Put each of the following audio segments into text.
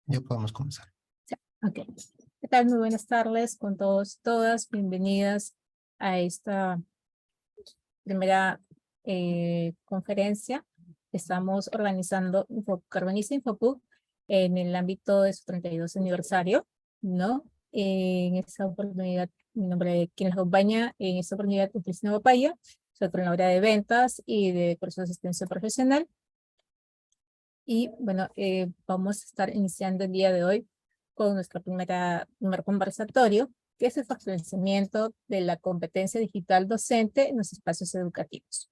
Ya podemos comenzar. Ok. ¿Qué tal? Muy buenas tardes con todos, todas. Bienvenidas a esta primera conferencia que estamos organizando Carboniza Infopub en el ámbito de su 32 aniversario, ¿no? En esta oportunidad, mi nombre es quien les acompaña, en esta oportunidad es Cristina Papaya, soy coordinadora de ventas y de cursos de asistencia profesional. Y bueno, vamos a estar iniciando el día de hoy con nuestro primer conversatorio, que es el fortalecimiento de la competencia digital docente en los espacios educativos.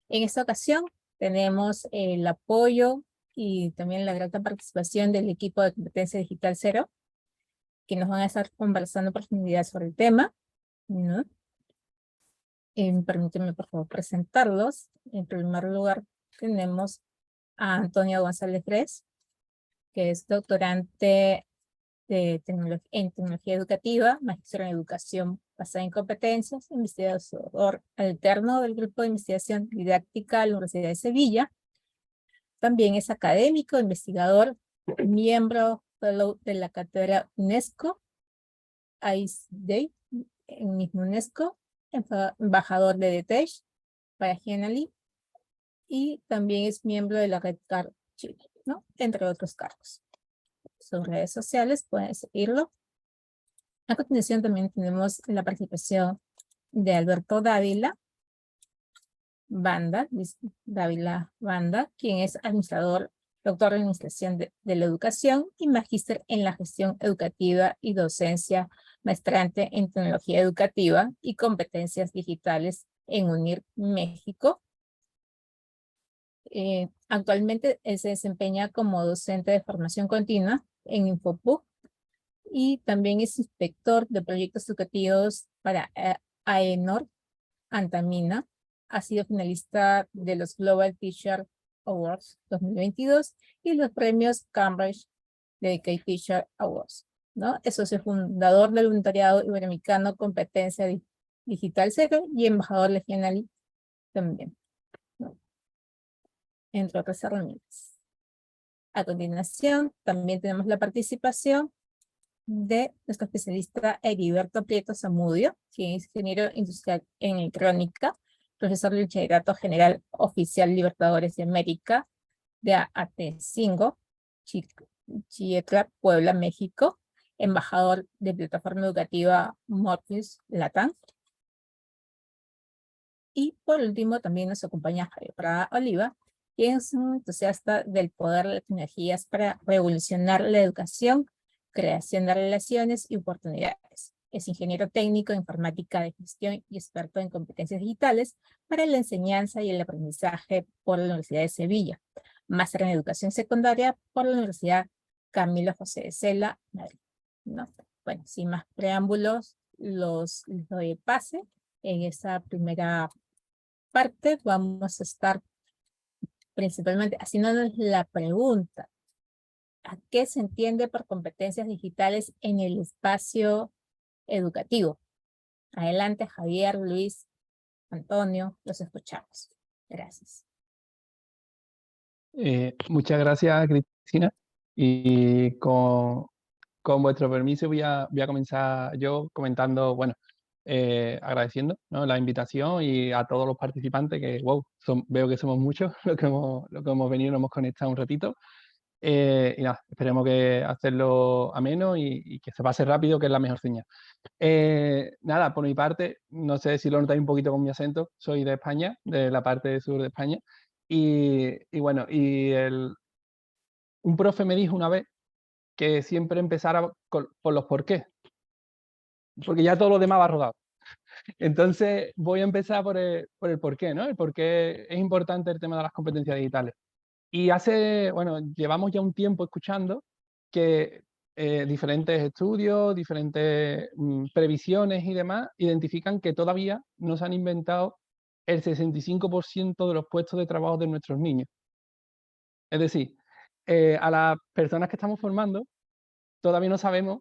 En esta ocasión tenemos el apoyo y también la grata participación del equipo de competencia digital cero, que nos van a estar conversando en profundidad sobre el tema, ¿no? Permítanme por favor presentarlos. En primer lugar tenemos a Antonio González Gres, que es doctorante en tecnología educativa, magíster en educación basada en competencias, investigador alterno del grupo de investigación didáctica de la Universidad de Sevilla. También es académico, investigador, miembro fellow de la cátedra UNESCO, ICD, en mismo UNESCO, embajador de DTESH para Genali, y también es miembro de la Red Card Chile, ¿no? Entre otros cargos. Sus redes sociales, pueden seguirlo. A continuación también tenemos la participación de Alberto Dávila Banda, quien es administrador, doctor en administración de la educación y magíster en la gestión educativa y docencia, maestrante en tecnología educativa y competencias digitales en UNIR México. Actualmente él se desempeña como docente de formación continua en Infopub y también es inspector de proyectos educativos para AENOR Antamina. Ha sido finalista de los Global Teacher Awards 2022 y los premios Cambridge Dedicated Teacher Awards, ¿no? Es socio fundador del voluntariado iberoamericano Competencia Digital Cero y embajador regional también, ¿no? Entre otras herramientas. A continuación, también tenemos la participación de nuestro especialista Heriberto Prieto Zamudio, quien es ingeniero industrial en electrónica, profesor del Bachillerato General Oficial Libertadores de América de AT5, Chietla, Puebla, México, embajador de plataforma educativa Morpheus Latam. Y por último también nos acompaña Javier Prada Oliva, quien es un entusiasta del poder de las tecnologías para revolucionar la educación, creación de relaciones y oportunidades. Es ingeniero técnico en informática de gestión y experto en competencias digitales para la enseñanza y el aprendizaje por la Universidad de Sevilla. Máster en educación secundaria por la Universidad Camilo José de Cela, Madrid, ¿no? Bueno, sin más preámbulos, les doy pase en esa primera parte. Vamos a estar principalmente haciéndonos la pregunta: ¿a qué se entiende por competencias digitales en el espacio educativo? Adelante, Javier, Luis, Antonio, los escuchamos. Gracias. Muchas gracias, Cristina. Y con vuestro permiso voy a comenzar yo comentando, bueno, agradeciendo, ¿no?, la invitación y a todos los participantes, que wow, veo que somos muchos los que hemos venido, nos hemos conectado un ratito. Y nada, esperemos que hacerlo ameno y que se pase rápido, que es la mejor señal. Nada, por mi parte, no sé si lo notáis un poquito con mi acento, soy de España, de la parte sur de España. Y bueno, un profe me dijo una vez que siempre empezara por los por qué, porque ya todo lo demás va rodado. Entonces voy a empezar por el por qué, ¿no? El por qué es importante el tema de las competencias digitales. Y bueno, llevamos ya un tiempo escuchando que diferentes estudios, diferentes previsiones y demás identifican que todavía no se han inventado el 65% de los puestos de trabajo de nuestros niños. Es decir, a las personas que estamos formando todavía no sabemos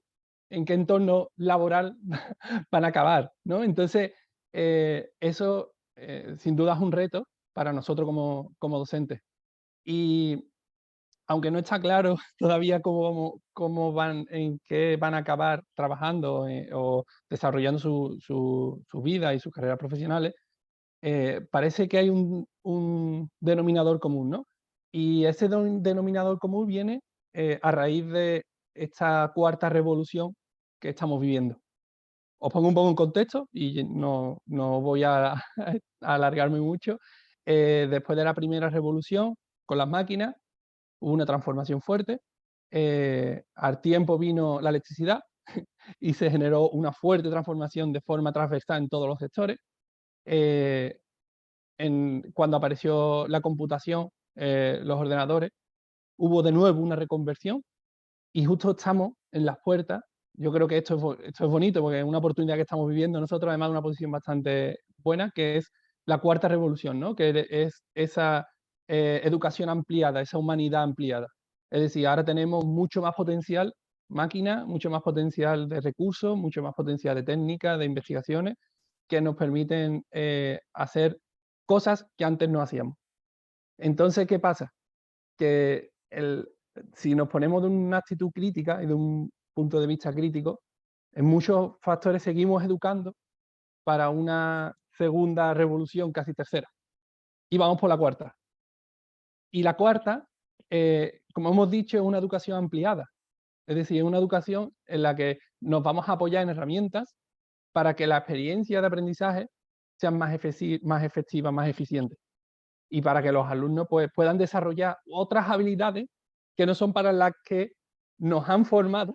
en qué entorno laboral van a acabar, ¿no? Entonces, eso sin duda es un reto para nosotros como docentes. Y aunque no está claro todavía cómo van, en qué van a acabar trabajando o desarrollando su vida y sus carreras profesionales, parece que hay un denominador común, ¿no? Y ese denominador común viene a raíz de esta cuarta revolución que estamos viviendo. Os pongo un poco en contexto y no voy a, a alargarme mucho. Después de la primera revolución con las máquinas, hubo una transformación fuerte. Al tiempo vino la electricidad y se generó una fuerte transformación de forma transversal en todos los sectores. Cuando apareció la computación, los ordenadores, hubo de nuevo una reconversión y justo estamos en las puertas. Yo creo que esto es bonito porque es una oportunidad que estamos viviendo nosotros, además de una posición bastante buena, que es la cuarta revolución, ¿no? Que es esa educación ampliada, esa humanidad ampliada. Es decir, ahora tenemos mucho más potencial máquina, mucho más potencial de recursos, mucho más potencial de técnicas, de investigaciones, que nos permiten hacer cosas que antes no hacíamos. Entonces, ¿qué pasa? Que si nos ponemos de una actitud crítica y de un punto de vista crítico, en muchos factores seguimos educando para una segunda revolución, casi tercera. Y vamos por la cuarta. Y la cuarta, como hemos dicho, es una educación ampliada. Es decir, es una educación en la que nos vamos a apoyar en herramientas para que la experiencia de aprendizaje sean más efectivas, más eficientes. Y para que los alumnos pues, puedan desarrollar otras habilidades que no son para las que nos han formado,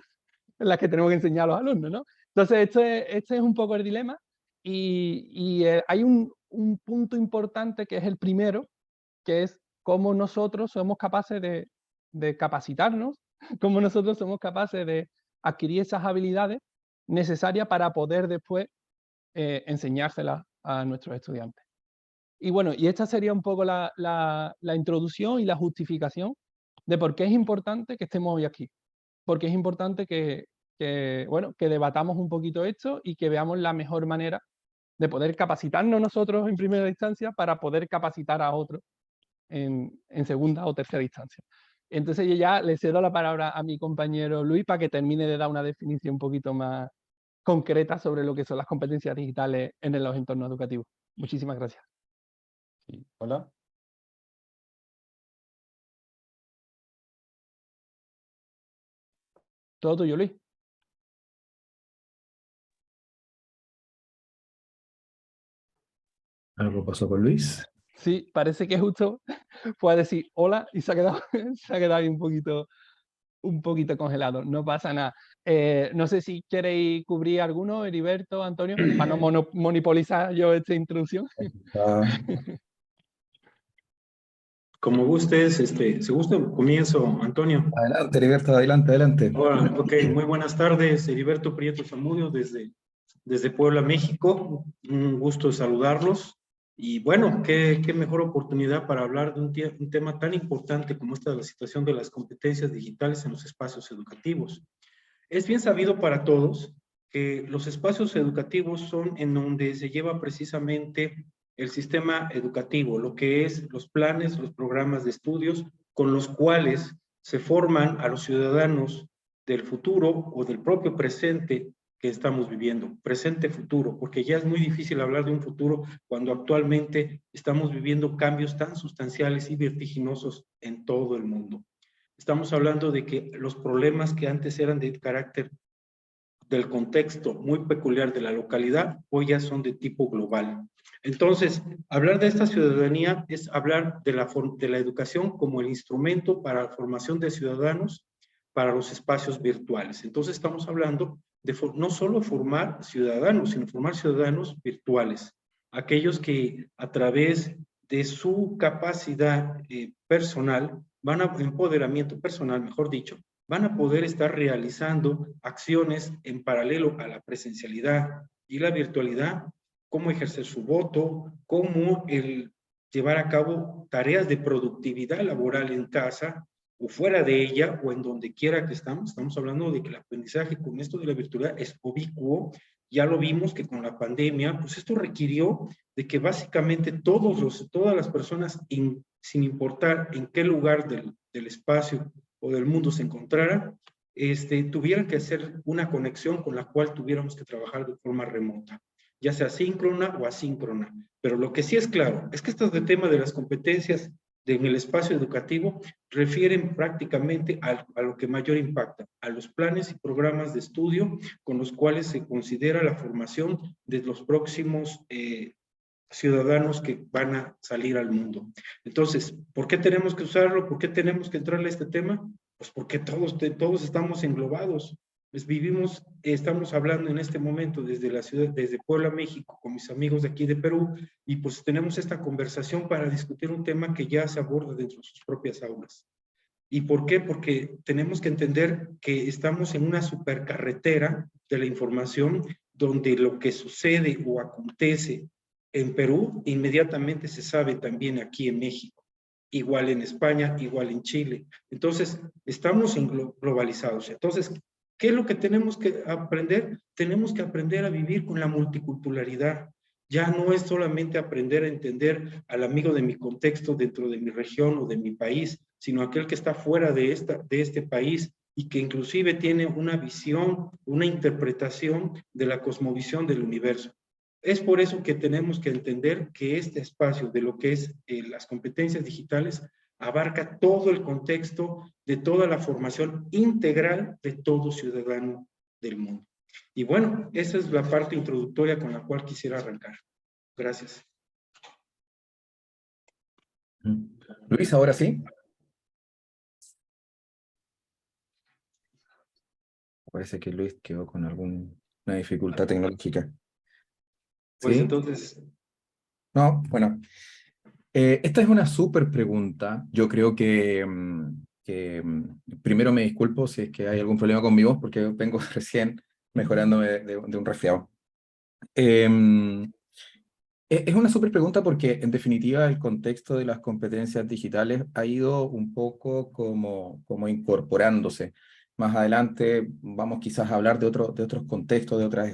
en las que tenemos que enseñar a los alumnos, ¿no? Entonces, este es un poco el dilema y hay un punto importante que es el primero, que es cómo nosotros somos capaces de capacitarnos, cómo nosotros somos capaces de adquirir esas habilidades necesarias para poder después enseñárselas a nuestros estudiantes. Y bueno, y esta sería un poco la introducción y la justificación de por qué es importante que estemos hoy aquí. Porque es importante bueno, que debatamos un poquito esto y que veamos la mejor manera de poder capacitarnos nosotros en primera instancia para poder capacitar a otros en segunda o tercera instancia. Entonces yo ya le cedo la palabra a mi compañero Luis para que termine de dar una definición un poquito más concreta sobre lo que son las competencias digitales en los entornos educativos. Muchísimas gracias. Sí, hola. Todo tuyo, Luis. Algo pasó con Luis. Sí, parece que justo fue a decir hola y se ha quedado, se ha quedado ahí un poquito congelado. No pasa nada. No sé si queréis cubrir alguno, Heriberto, Antonio, para no monopolizar yo esta introducción. Como gustes, si gusta, comienzo, Antonio. Adelante, Heriberto, adelante, adelante. Hola, ok, muy buenas tardes, Heriberto Prieto Zamudio desde Puebla, México. Un gusto saludarlos. Y bueno, qué mejor oportunidad para hablar de un tema tan importante como esta de la situación de las competencias digitales en los espacios educativos. Es bien sabido para todos que los espacios educativos son en donde se lleva precisamente el sistema educativo, lo que es los planes, los programas de estudios con los cuales se forman a los ciudadanos del futuro o del propio presente que estamos viviendo, presente-futuro, porque ya es muy difícil hablar de un futuro cuando actualmente estamos viviendo cambios tan sustanciales y vertiginosos en todo el mundo. Estamos hablando de que los problemas que antes eran de carácter del contexto muy peculiar de la localidad, hoy ya son de tipo global. Entonces, hablar de esta ciudadanía es hablar de la educación como el instrumento para la formación de ciudadanos para los espacios virtuales. Entonces, estamos hablando de no solo formar ciudadanos, sino formar ciudadanos virtuales, aquellos que a través de su capacidad personal, empoderamiento personal, mejor dicho, van a poder estar realizando acciones en paralelo a la presencialidad y la virtualidad, cómo ejercer su voto, cómo llevar a cabo tareas de productividad laboral en casa o fuera de ella o en donde quiera que estamos. Estamos hablando de que el aprendizaje con esto de la virtualidad es ubicuo. Ya lo vimos que con la pandemia, pues esto requirió de que básicamente todas las personas sin importar en qué lugar del espacio o del mundo se encontrara, tuvieran que hacer una conexión con la cual tuviéramos que trabajar de forma remota, ya sea síncrona o asíncrona. Pero lo que sí es claro es que este tema de las competencias en el espacio educativo refieren prácticamente a lo que mayor impacta, a los planes y programas de estudio con los cuales se considera la formación de los próximos ciudadanos que van a salir al mundo. Entonces, ¿por qué tenemos que usarlo? ¿Por qué tenemos que entrarle a este tema? Pues porque todos estamos englobados. Pues estamos hablando en este momento desde la ciudad, desde Puebla, México, con mis amigos de aquí de Perú, y pues tenemos esta conversación para discutir un tema que ya se aborda dentro de sus propias aulas. ¿Y por qué? Porque tenemos que entender que estamos en una supercarretera de la información donde lo que sucede o acontece en Perú inmediatamente se sabe también aquí en México, igual en España, igual en Chile. Entonces, estamos globalizados. Entonces, ¿qué es lo que tenemos que aprender? Tenemos que aprender a vivir con la multiculturalidad. Ya no es solamente aprender a entender al amigo de mi contexto dentro de mi región o de mi país, sino aquel que está fuera de este país y que inclusive tiene una visión, una interpretación de la cosmovisión del universo. Es por eso que tenemos que entender que este espacio de lo que es las competencias digitales abarca todo el contexto de toda la formación integral de todo ciudadano del mundo. Y bueno, esa es la parte introductoria con la cual quisiera arrancar. Gracias. Luis, ahora sí. Parece que Luis quedó con alguna dificultad tecnológica. Pues ¿Sí? entonces... No, bueno. Esta es una súper pregunta. Yo creo que, primero me disculpo si es que hay algún problema con mi voz, porque vengo recién mejorándome de un resfriado. Es una súper pregunta porque, en definitiva, el contexto de las competencias digitales ha ido un poco como incorporándose. Más adelante vamos quizás a hablar de otros contextos, de otros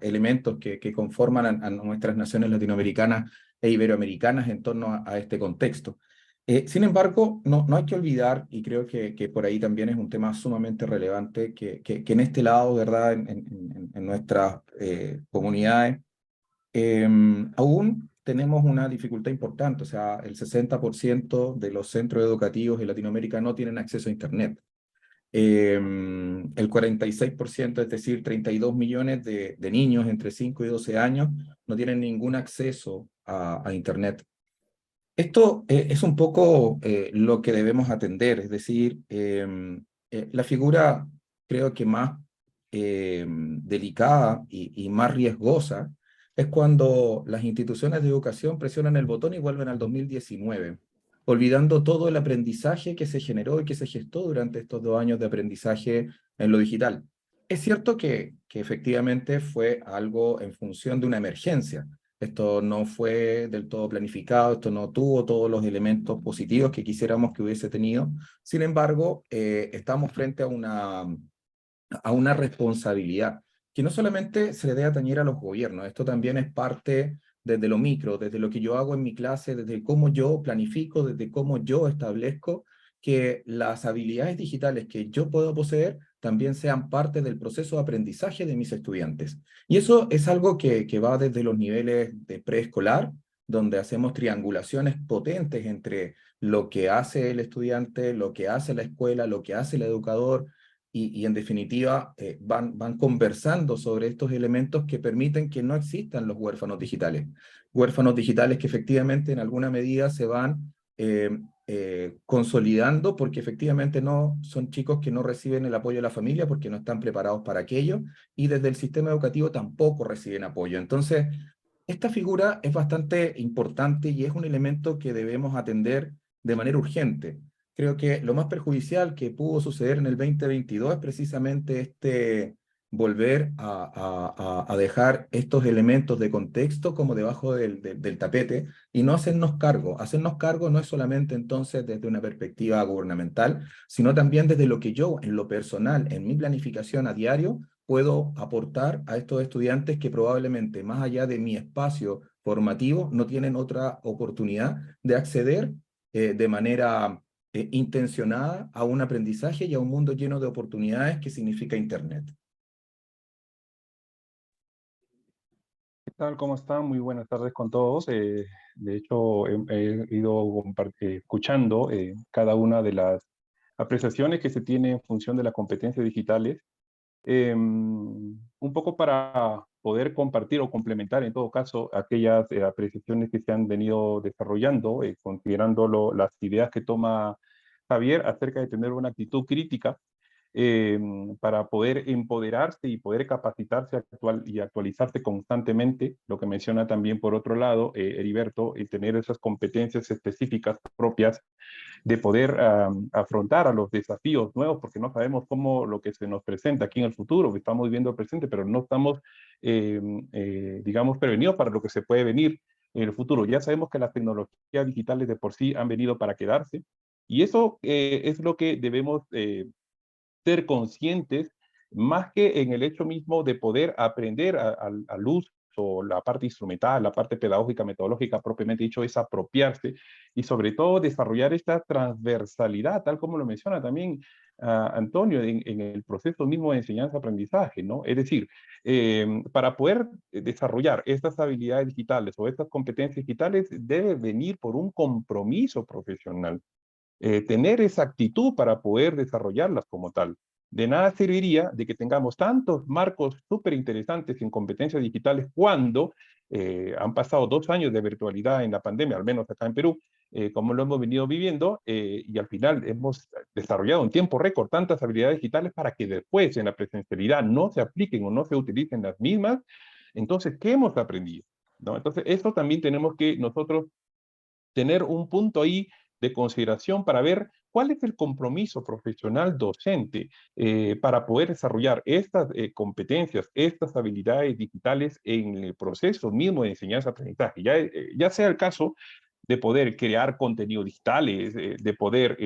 elementos que conforman a nuestras naciones latinoamericanas e iberoamericanas en torno a este contexto. Sin embargo, no hay que olvidar, y creo que por ahí también es un tema sumamente relevante, que en este lado, ¿verdad?, en nuestras comunidades, aún tenemos una dificultad importante. O sea, el 60% de los centros educativos en Latinoamérica no tienen acceso a Internet. El 46%, es decir, 32 millones de niños entre 5 y 12 años, no tienen ningún acceso a Internet. Esto es un poco lo que debemos atender, es decir, la figura creo que más delicada y más riesgosa es cuando las instituciones de educación presionan el botón y vuelven al 2019, olvidando todo el aprendizaje que se generó y que se gestó durante estos 2 años de aprendizaje en lo digital. Es cierto que efectivamente fue algo en función de una emergencia. Esto no fue del todo planificado, esto no tuvo todos los elementos positivos que quisiéramos que hubiese tenido. Sin embargo, estamos frente a una responsabilidad que no solamente se le debe atañer a los gobiernos, esto también es parte desde lo micro, desde lo que yo hago en mi clase, desde cómo yo planifico, desde cómo yo establezco que las habilidades digitales que yo puedo poseer también sean parte del proceso de aprendizaje de mis estudiantes. Y eso es algo que va desde los niveles de preescolar, donde hacemos triangulaciones potentes entre lo que hace el estudiante, lo que hace la escuela, lo que hace el educador, y en definitiva van conversando sobre estos elementos que permiten que no existan los huérfanos digitales. Huérfanos digitales que efectivamente en alguna medida se van consolidando porque efectivamente no son chicos que no reciben el apoyo de la familia porque no están preparados para aquello, y desde el sistema educativo tampoco reciben apoyo. Entonces, esta figura es bastante importante y es un elemento que debemos atender de manera urgente. Creo que lo más perjudicial que pudo suceder en el 2022 es precisamente volver a dejar estos elementos de contexto como debajo del tapete y no hacernos cargo. Hacernos cargo no es solamente entonces desde una perspectiva gubernamental, sino también desde lo que yo, en lo personal, en mi planificación a diario, puedo aportar a estos estudiantes que probablemente, más allá de mi espacio formativo, no tienen otra oportunidad de acceder de manera intencionada a un aprendizaje y a un mundo lleno de oportunidades que significa Internet. ¿Qué tal? ¿Cómo están? Muy buenas tardes con todos. De hecho, he ido escuchando cada una de las apreciaciones que se tienen en función de las competencias digitales, un poco para poder compartir o complementar en todo caso aquellas apreciaciones que se han venido desarrollando, considerando las ideas que toma Javier acerca de tener una actitud crítica para poder empoderarse y poder capacitarse y actualizarse constantemente, lo que menciona también por otro lado Heriberto, tener esas competencias específicas propias de poder afrontar a los desafíos nuevos, porque no sabemos cómo lo que se nos presenta aquí en el futuro, que estamos viviendo el presente, pero no estamos, digamos, prevenidos para lo que se puede venir en el futuro. Ya sabemos que las tecnologías digitales de por sí han venido para quedarse, y eso es lo que debemos ser conscientes, más que en el hecho mismo de poder aprender al uso, la parte instrumental, la parte pedagógica, metodológica, propiamente dicho, es apropiarse y sobre todo desarrollar esta transversalidad, tal como lo menciona también Antonio, en el proceso mismo de enseñanza-aprendizaje, ¿no? Es decir, para poder desarrollar estas habilidades digitales o estas competencias digitales debe venir por un compromiso profesional. Tener esa actitud para poder desarrollarlas como tal. De nada serviría de que tengamos tantos marcos súper interesantes en competencias digitales cuando han pasado 2 años de virtualidad en la pandemia, al menos acá en Perú, como lo hemos venido viviendo, y al final hemos desarrollado en tiempo récord tantas habilidades digitales para que después en la presencialidad no se apliquen o no se utilicen las mismas. Entonces, ¿qué hemos aprendido? ¿No? Entonces, esto también tenemos que nosotros tener un punto ahí de consideración para ver cuál es el compromiso profesional docente para poder desarrollar estas competencias, estas habilidades digitales en el proceso mismo de enseñanza-aprendizaje. Ya sea el caso de poder crear contenidos digitales, de poder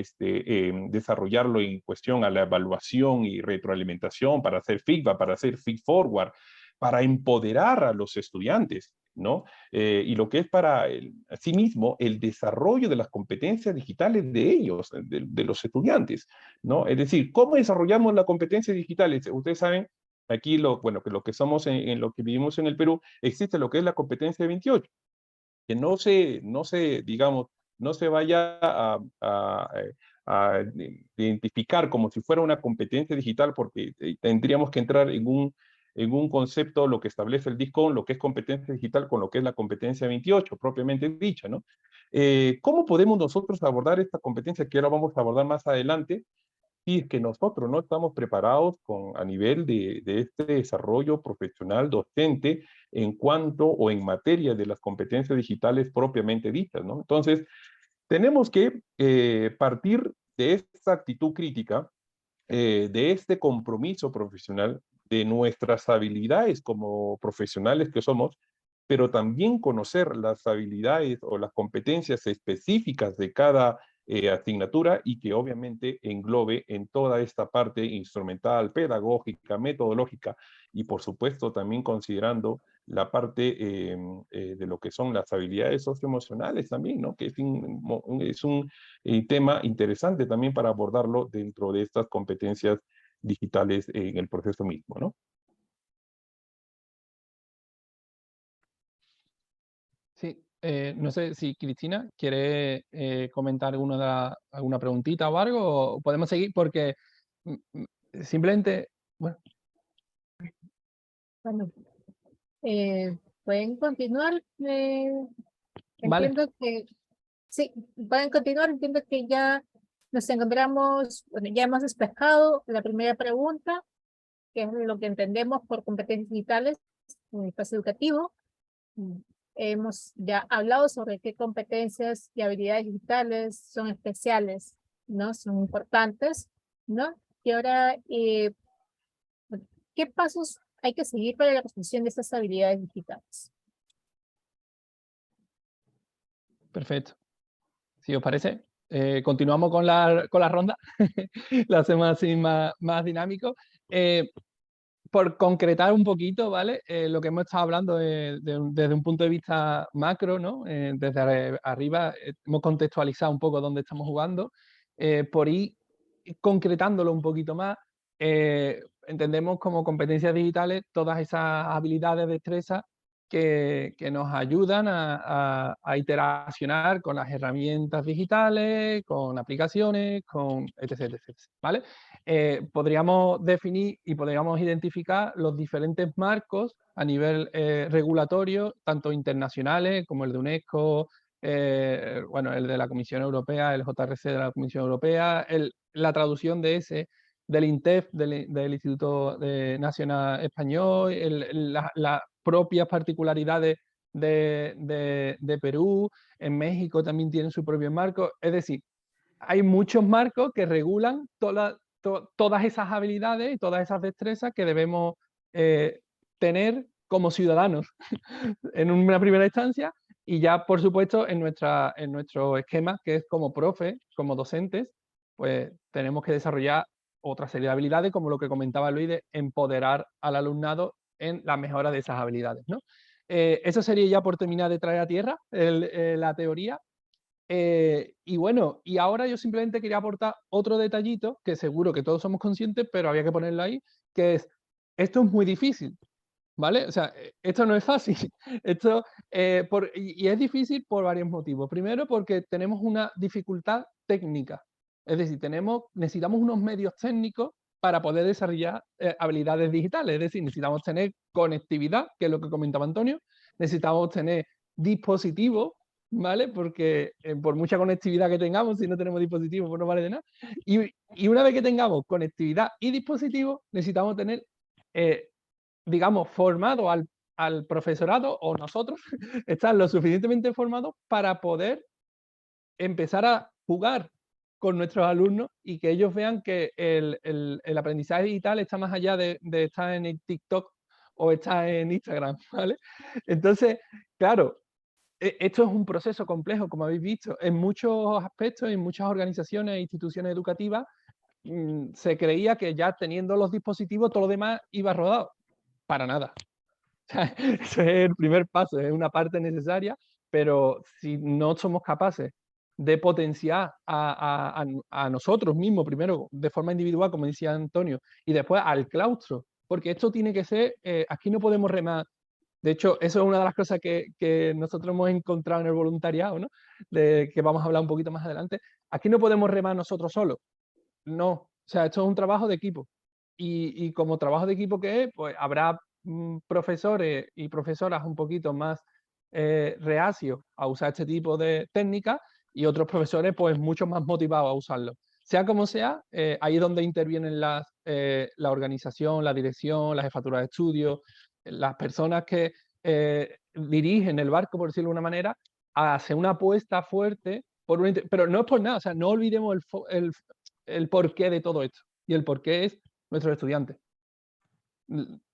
desarrollarlo en cuestión a la evaluación y retroalimentación, para hacer feedback, para hacer feed forward, para empoderar a los estudiantes, ¿no? Y lo que es para asimismo el desarrollo de las competencias digitales de ellos, de los estudiantes, ¿no? Es decir, ¿cómo desarrollamos las competencias digitales? Ustedes saben, aquí bueno, que lo que somos en lo que vivimos en el Perú, existe lo que es la competencia 28, que no se, digamos, no se vaya a identificar como si fuera una competencia digital, porque tendríamos que entrar en un concepto, lo que establece el DISCON, lo que es competencia digital con lo que es la competencia 28, propiamente dicha, ¿no? ¿Cómo podemos nosotros abordar esta competencia que ahora vamos a abordar más adelante? Y es que nosotros no estamos preparados a nivel de este desarrollo profesional docente en cuanto o en materia de las competencias digitales propiamente dichas, ¿no? Entonces, tenemos que partir de esta actitud crítica, de este compromiso profesional, de nuestras habilidades como profesionales que somos, pero también conocer las habilidades o las competencias específicas de cada asignatura y que obviamente englobe en toda esta parte instrumental, pedagógica, metodológica y por supuesto también considerando la parte de lo que son las habilidades socioemocionales también, ¿no? Que es un tema interesante también para abordarlo dentro de estas competencias digitales en el proceso mismo, ¿no? Sí, no sé si Cristina quiere comentar alguna preguntita o algo, o podemos seguir porque simplemente, bueno, Bueno, pueden continuar. vale, Entiendo que sí, pueden continuar. Entiendo que ya nos encontramos, bueno, ya hemos despejado la primera pregunta, que es lo que entendemos por competencias digitales en el espacio educativo. Hemos ya hablado sobre qué competencias y habilidades digitales son especiales, ¿no? Son importantes, ¿no? Y ahora, ¿qué pasos hay que seguir para la construcción de estas habilidades digitales? perfecto. Si os parece, continuamos con la ronda, la hacemos así más dinámico. por concretar un poquito, ¿vale? Lo que hemos estado hablando desde un punto de vista macro, ¿no? Desde arriba hemos contextualizado un poco dónde estamos jugando. Por ir concretándolo un poquito más, entendemos como competencias digitales todas esas habilidades, destrezas que nos ayudan a interaccionar con las herramientas digitales, con aplicaciones, con etc, etc, ¿vale? Podríamos definir y podríamos identificar los diferentes marcos a nivel regulatorio, tanto internacionales como el de UNESCO, bueno, el de la Comisión Europea, el JRC de la Comisión Europea, la traducción de ese, del INTEF, del Instituto Nacional Español, las propias particularidades de Perú, en México también tienen su propio marco, es decir, hay muchos marcos que regulan todas esas habilidades y todas esas destrezas que debemos tener como ciudadanos en una primera instancia, y ya por supuesto en nuestro esquema, que es como profe, como docentes, pues tenemos que desarrollar otra serie de habilidades, como lo que comentaba Luis, de empoderar al alumnado en la mejora de esas habilidades, ¿no? Eso sería ya por terminar de traer a tierra la teoría. Y bueno, y ahora yo simplemente quería aportar otro detallito, que seguro que todos somos conscientes, pero había que ponerlo ahí, que es, esto es muy difícil, ¿vale? O sea, esto no es fácil. Esto, y es difícil por varios motivos. Primero, porque tenemos una dificultad técnica. Es decir, necesitamos unos medios técnicos para poder desarrollar habilidades digitales. Es decir, necesitamos tener conectividad, que es lo que comentaba Antonio. Necesitamos tener dispositivos, ¿vale? Porque por mucha conectividad que tengamos, si no tenemos dispositivos, pues no vale de nada. Y una vez que tengamos conectividad y dispositivos, necesitamos tener digamos, formado al profesorado, o nosotros, estar lo suficientemente formados para poder empezar a jugar con nuestros alumnos y que ellos vean que el aprendizaje digital está más allá de estar en el TikTok o estar en Instagram, ¿vale? Entonces, claro, esto es un proceso complejo, como habéis visto, en muchos aspectos, en muchas organizaciones e instituciones educativas, se creía que ya teniendo los dispositivos todo lo demás iba rodado. Para nada. Ese es el primer paso, es una parte necesaria, pero si no somos capaces de potenciar a nosotros mismos, primero de forma individual, como decía Antonio, y después al claustro, porque esto tiene que ser, aquí no podemos remar. De hecho, eso es una de las cosas que nosotros hemos encontrado en el voluntariado, ¿no? De que vamos a hablar un poquito más adelante. Aquí no podemos remar nosotros solos. No. O sea, esto es un trabajo de equipo. Y como trabajo de equipo que es, pues habrá profesores y profesoras un poquito más reacios a usar este tipo de técnicas y otros profesores pues mucho más motivados a usarlo. Sea como sea, ahí es donde intervienen la organización, la dirección, la jefatura de estudio, las personas que dirigen el barco, por decirlo de una manera, a hacer una apuesta fuerte, pero no es por nada, o sea, no olvidemos el porqué de todo esto. Y el porqué es nuestros estudiantes.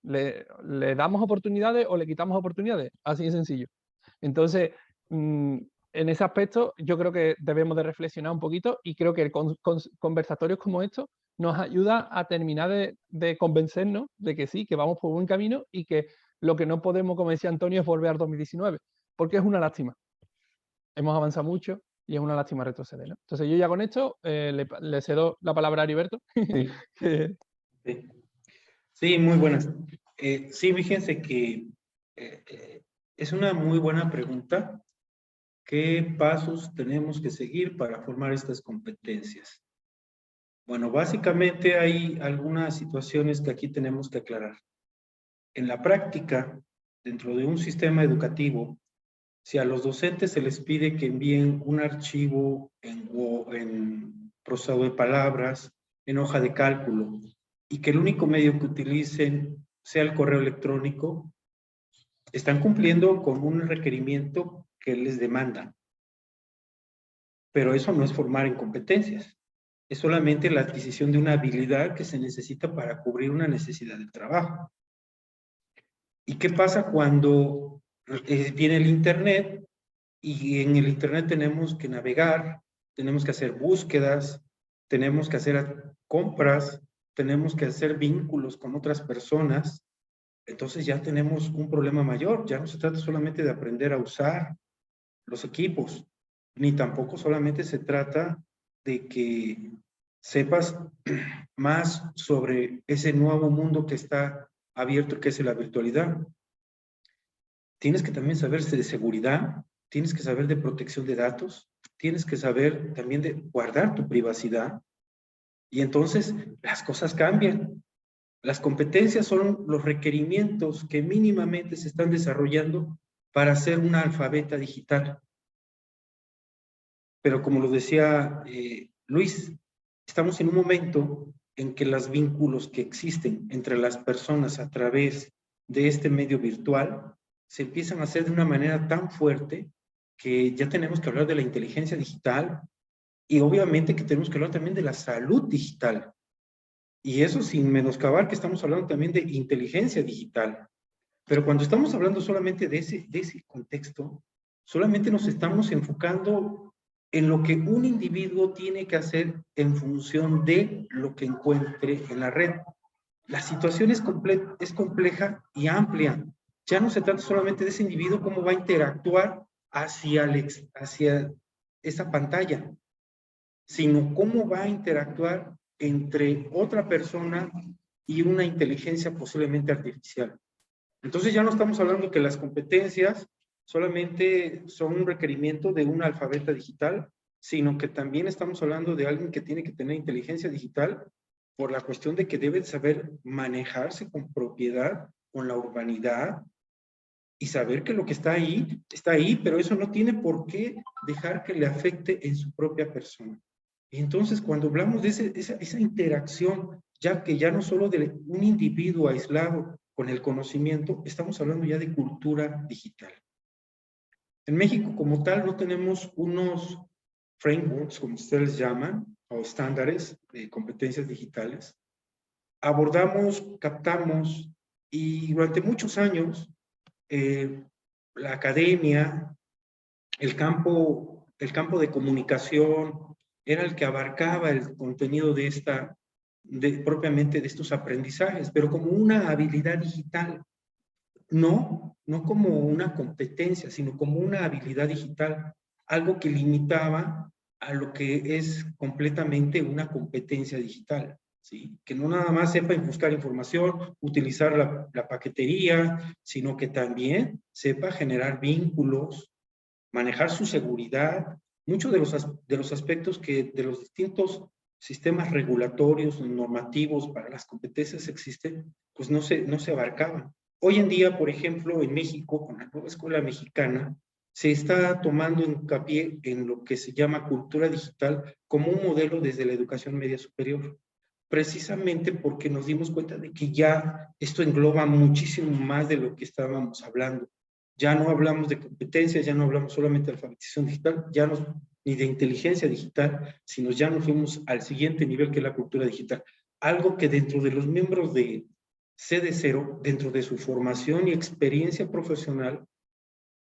¿Le damos oportunidades o le quitamos oportunidades? Así de sencillo. Entonces, en ese aspecto, yo creo que debemos de reflexionar un poquito y creo que conversatorios como estos nos ayuda a terminar de convencernos de que sí, que vamos por buen camino y que lo que no podemos, como decía Antonio, es volver al 2019, porque es una lástima. Hemos avanzado mucho y es una lástima retroceder, ¿no? Entonces yo ya con esto le cedo la palabra a Heriberto. Sí. Sí, muy buenas. Sí, fíjense que es una muy buena pregunta. ¿Qué pasos tenemos que seguir para formar estas competencias? Bueno, básicamente hay algunas situaciones que aquí tenemos que aclarar. En la práctica, dentro de un sistema educativo, si a los docentes se les pide que envíen un archivo en procesado de palabras, en hoja de cálculo, y que el único medio que utilicen sea el correo electrónico, están cumpliendo con un requerimiento que les demanda. Pero eso no es formar en competencias. Es solamente la adquisición de una habilidad que se necesita para cubrir una necesidad de trabajo. ¿Y qué pasa cuando viene el Internet y en el Internet tenemos que navegar, tenemos que hacer búsquedas, tenemos que hacer compras, tenemos que hacer vínculos con otras personas, entonces ya tenemos un problema mayor. Ya no se trata solamente de aprender a usar los equipos, ni tampoco solamente se trata de que sepas más sobre ese nuevo mundo que está abierto, que es la virtualidad. Tienes que también saber de seguridad, tienes que saber de protección de datos, tienes que saber también de guardar tu privacidad. Y entonces las cosas cambian. Las competencias son los requerimientos que mínimamente se están desarrollando para ser una alfabeta digital. Pero como lo decía Luis, estamos en un momento en que los vínculos que existen entre las personas a través de este medio virtual se empiezan a hacer de una manera tan fuerte que ya tenemos que hablar de la inteligencia digital y obviamente que tenemos que hablar también de la salud digital. Y eso sin menoscabar que estamos hablando también de inteligencia digital. Pero cuando estamos hablando solamente de ese contexto, solamente nos estamos enfocando en lo que un individuo tiene que hacer en función de lo que encuentre en la red. La situación es compleja y amplia. Ya no se trata solamente de ese individuo, cómo va a interactuar hacia esa pantalla, sino cómo va a interactuar entre otra persona y una inteligencia posiblemente artificial. Entonces ya no estamos hablando que las competencias solamente son un requerimiento de una alfabeta digital, sino que también estamos hablando de alguien que tiene que tener inteligencia digital por la cuestión de que debe saber manejarse con propiedad, con la urbanidad, y saber que lo que está ahí, pero eso no tiene por qué dejar que le afecte en su propia persona. Y entonces cuando hablamos de esa interacción, ya que ya no solo de un individuo aislado con el conocimiento, estamos hablando ya de cultura digital. En México como tal no tenemos unos frameworks, como ustedes llaman, o estándares de competencias digitales. Abordamos, captamos, y durante muchos años la academia, el campo de comunicación, era el que abarcaba el contenido propiamente de estos aprendizajes, pero como una habilidad digital, no como una competencia, sino como una habilidad digital, algo que limitaba a lo que es completamente una competencia digital, ¿sí? Que no nada más sepa buscar información, utilizar la paquetería, sino que también sepa generar vínculos, manejar su seguridad. Muchos de los aspectos que de los distintos sistemas regulatorios, normativos para las competencias existen, pues no se abarcaban. Hoy en día, por ejemplo, en México, con la nueva escuela mexicana, se está tomando hincapié en lo que se llama cultura digital como un modelo desde la educación media superior, precisamente porque nos dimos cuenta de que ya esto engloba muchísimo más de lo que estábamos hablando. Ya no hablamos de competencias, ya no hablamos solamente de alfabetización digital, ni de inteligencia digital, sino ya nos fuimos al siguiente nivel que es la cultura digital. Algo que dentro de los miembros de CD0, dentro de su formación y experiencia profesional,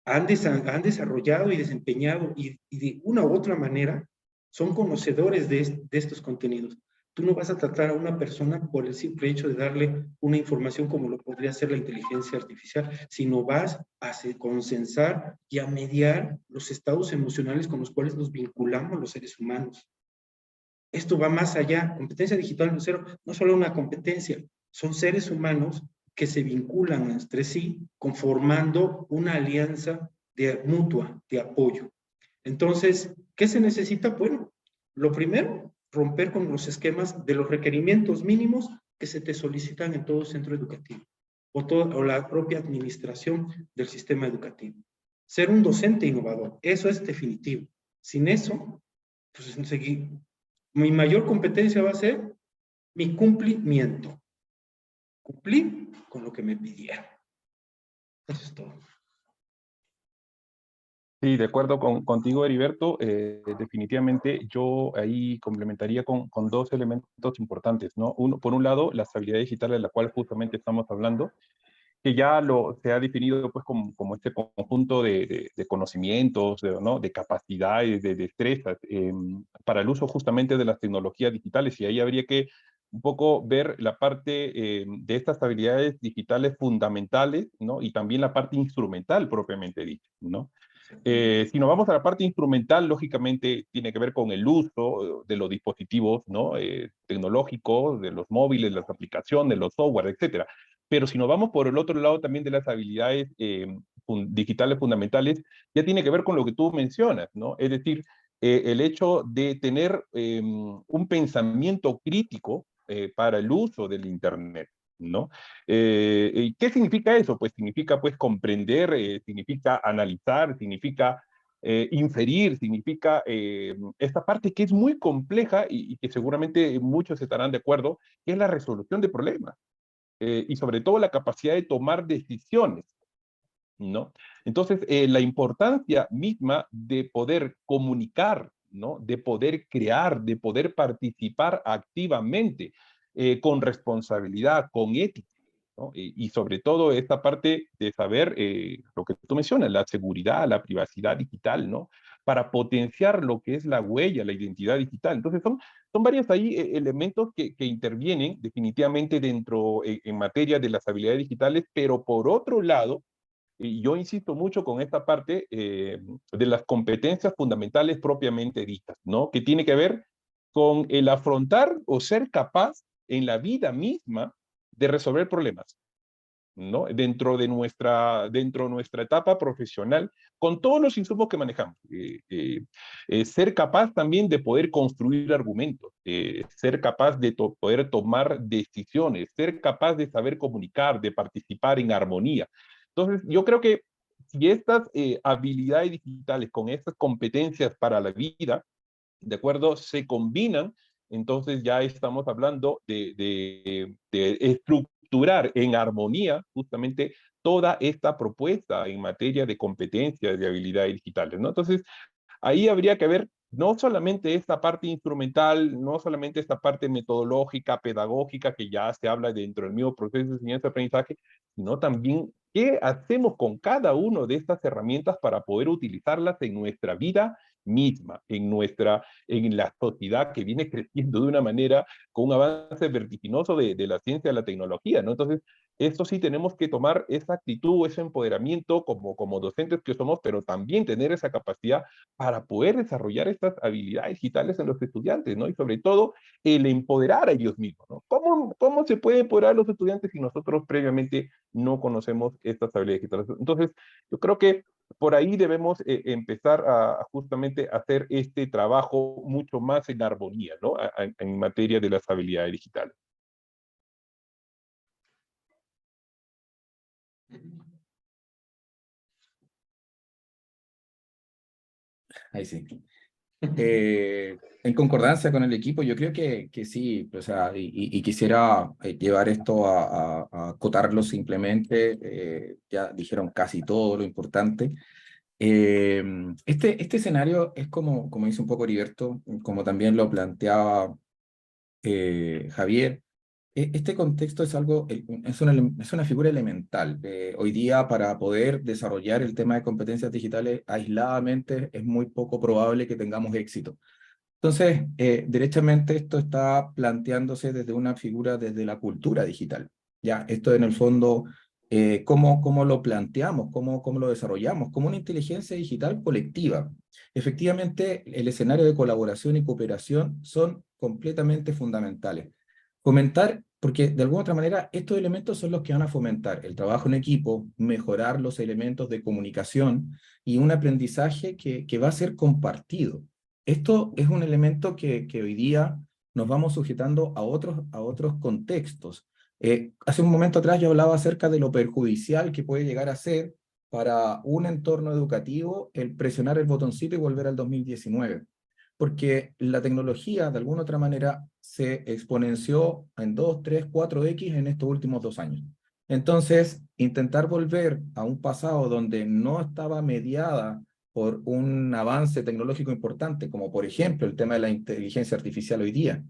han desarrollado y desempeñado y de una u otra manera son conocedores de estos contenidos. Tú no vas a tratar a una persona por el simple hecho de darle una información como lo podría hacer la inteligencia artificial, sino vas a consensar y a mediar los estados emocionales con los cuales nos vinculamos los seres humanos. Esto va más allá. Competencia digital no solo una competencia, son seres humanos que se vinculan entre sí conformando una alianza mutua, de apoyo. Entonces, ¿qué se necesita? Bueno, lo primero, romper con los esquemas de los requerimientos mínimos que se te solicitan en todo centro educativo o la propia administración del sistema educativo. Ser un docente innovador, eso es definitivo. Sin eso, pues mi mayor competencia va a ser mi cumplimiento. Cumplir con lo que me pidieron. Eso es todo. Sí, de acuerdo contigo, Heriberto. Definitivamente yo ahí complementaría con dos elementos importantes, ¿no? Por un lado, la estabilidad digital de la cual justamente estamos hablando, que ya se ha definido pues como este conjunto de conocimientos, ¿no? De capacidades, de destrezas para el uso justamente de las tecnologías digitales, y ahí habría que un poco ver la parte de estas habilidades digitales fundamentales, ¿no? Y también la parte instrumental propiamente dicha, ¿no? Si nos vamos a la parte instrumental, lógicamente tiene que ver con el uso de los dispositivos, ¿no? Tecnológicos, de los móviles, las aplicaciones, los software, etcétera. Pero si nos vamos por el otro lado también de las habilidades digitales fundamentales, ya tiene que ver con lo que tú mencionas, ¿no? Es decir, el hecho de tener un pensamiento crítico para el uso del Internet, ¿no? ¿Qué significa eso? Pues significa pues comprender, significa analizar, significa inferir, significa esta parte que es muy compleja y que seguramente muchos estarán de acuerdo, que es la resolución de problemas y sobre todo la capacidad de tomar decisiones, ¿no? Entonces, la importancia misma de poder comunicar, ¿no? De poder crear, de poder participar activamente, con responsabilidad, con ética, ¿no? Y sobre todo esta parte de saber lo que tú mencionas, la seguridad, la privacidad digital, ¿no? Para potenciar lo que es la huella, la identidad digital. Entonces, son varios ahí elementos que intervienen definitivamente dentro en materia de las habilidades digitales, pero por otro lado, y yo insisto mucho con esta parte de las competencias fundamentales propiamente dichas, ¿no? Que tiene que ver con el afrontar o ser capaz en la vida misma de resolver problemas, ¿no? Dentro de nuestra etapa profesional, con todos los insumos que manejamos. Ser capaz también de poder construir argumentos, ser capaz de poder tomar decisiones, ser capaz de saber comunicar, de participar en armonía. Entonces, yo creo que si estas habilidades digitales con estas competencias para la vida, ¿de acuerdo? Se combinan, entonces ya estamos hablando de estructurar en armonía justamente toda esta propuesta en materia de competencias, de habilidades digitales, ¿no? Entonces, ahí habría que ver no solamente esta parte instrumental, no solamente esta parte metodológica, pedagógica, que ya se habla dentro del mismo proceso de enseñanza-aprendizaje, sino también qué hacemos con cada una de estas herramientas para poder utilizarlas en nuestra vida misma, en la sociedad que viene creciendo de una manera, con un avance vertiginoso de la ciencia y la tecnología, ¿no? Entonces, esto sí tenemos que tomar esa actitud, ese empoderamiento como docentes que somos, pero también tener esa capacidad para poder desarrollar estas habilidades digitales en los estudiantes, ¿no? Y sobre todo, el empoderar a ellos mismos, ¿no? ¿Cómo se puede empoderar a los estudiantes si nosotros previamente no conocemos estas habilidades digitales? Entonces, yo creo que por ahí debemos empezar a justamente hacer este trabajo mucho más en armonía, ¿no? En materia de las habilidades digitales. Ahí sí. En concordancia con el equipo, yo creo que sí, o sea, y quisiera llevar esto a acotarlo simplemente, ya dijeron casi todo lo importante. Este escenario es como dice un poco Heriberto, como también lo planteaba Javier. Este contexto es algo, es una figura elemental. Hoy día, para poder desarrollar el tema de competencias digitales aisladamente, es muy poco probable que tengamos éxito. Entonces, derechamente esto está planteándose desde una figura, desde la cultura digital. Ya, esto en el fondo, ¿cómo lo planteamos? ¿Cómo lo desarrollamos? Como una inteligencia digital colectiva. Efectivamente, el escenario de colaboración y cooperación son completamente fundamentales. Fomentar, porque de alguna otra manera estos elementos son los que van a fomentar el trabajo en equipo, mejorar los elementos de comunicación y un aprendizaje que va a ser compartido. Esto es un elemento que hoy día nos vamos sujetando a otros contextos. Hace un momento atrás yo hablaba acerca de lo perjudicial que puede llegar a ser para un entorno educativo el presionar el botoncito y volver al 2019, porque la tecnología de alguna otra manera se exponenció en 2, 3, 4x en estos últimos 2 años. Entonces, intentar volver a un pasado donde no estaba mediada por un avance tecnológico importante, como por ejemplo el tema de la inteligencia artificial hoy día,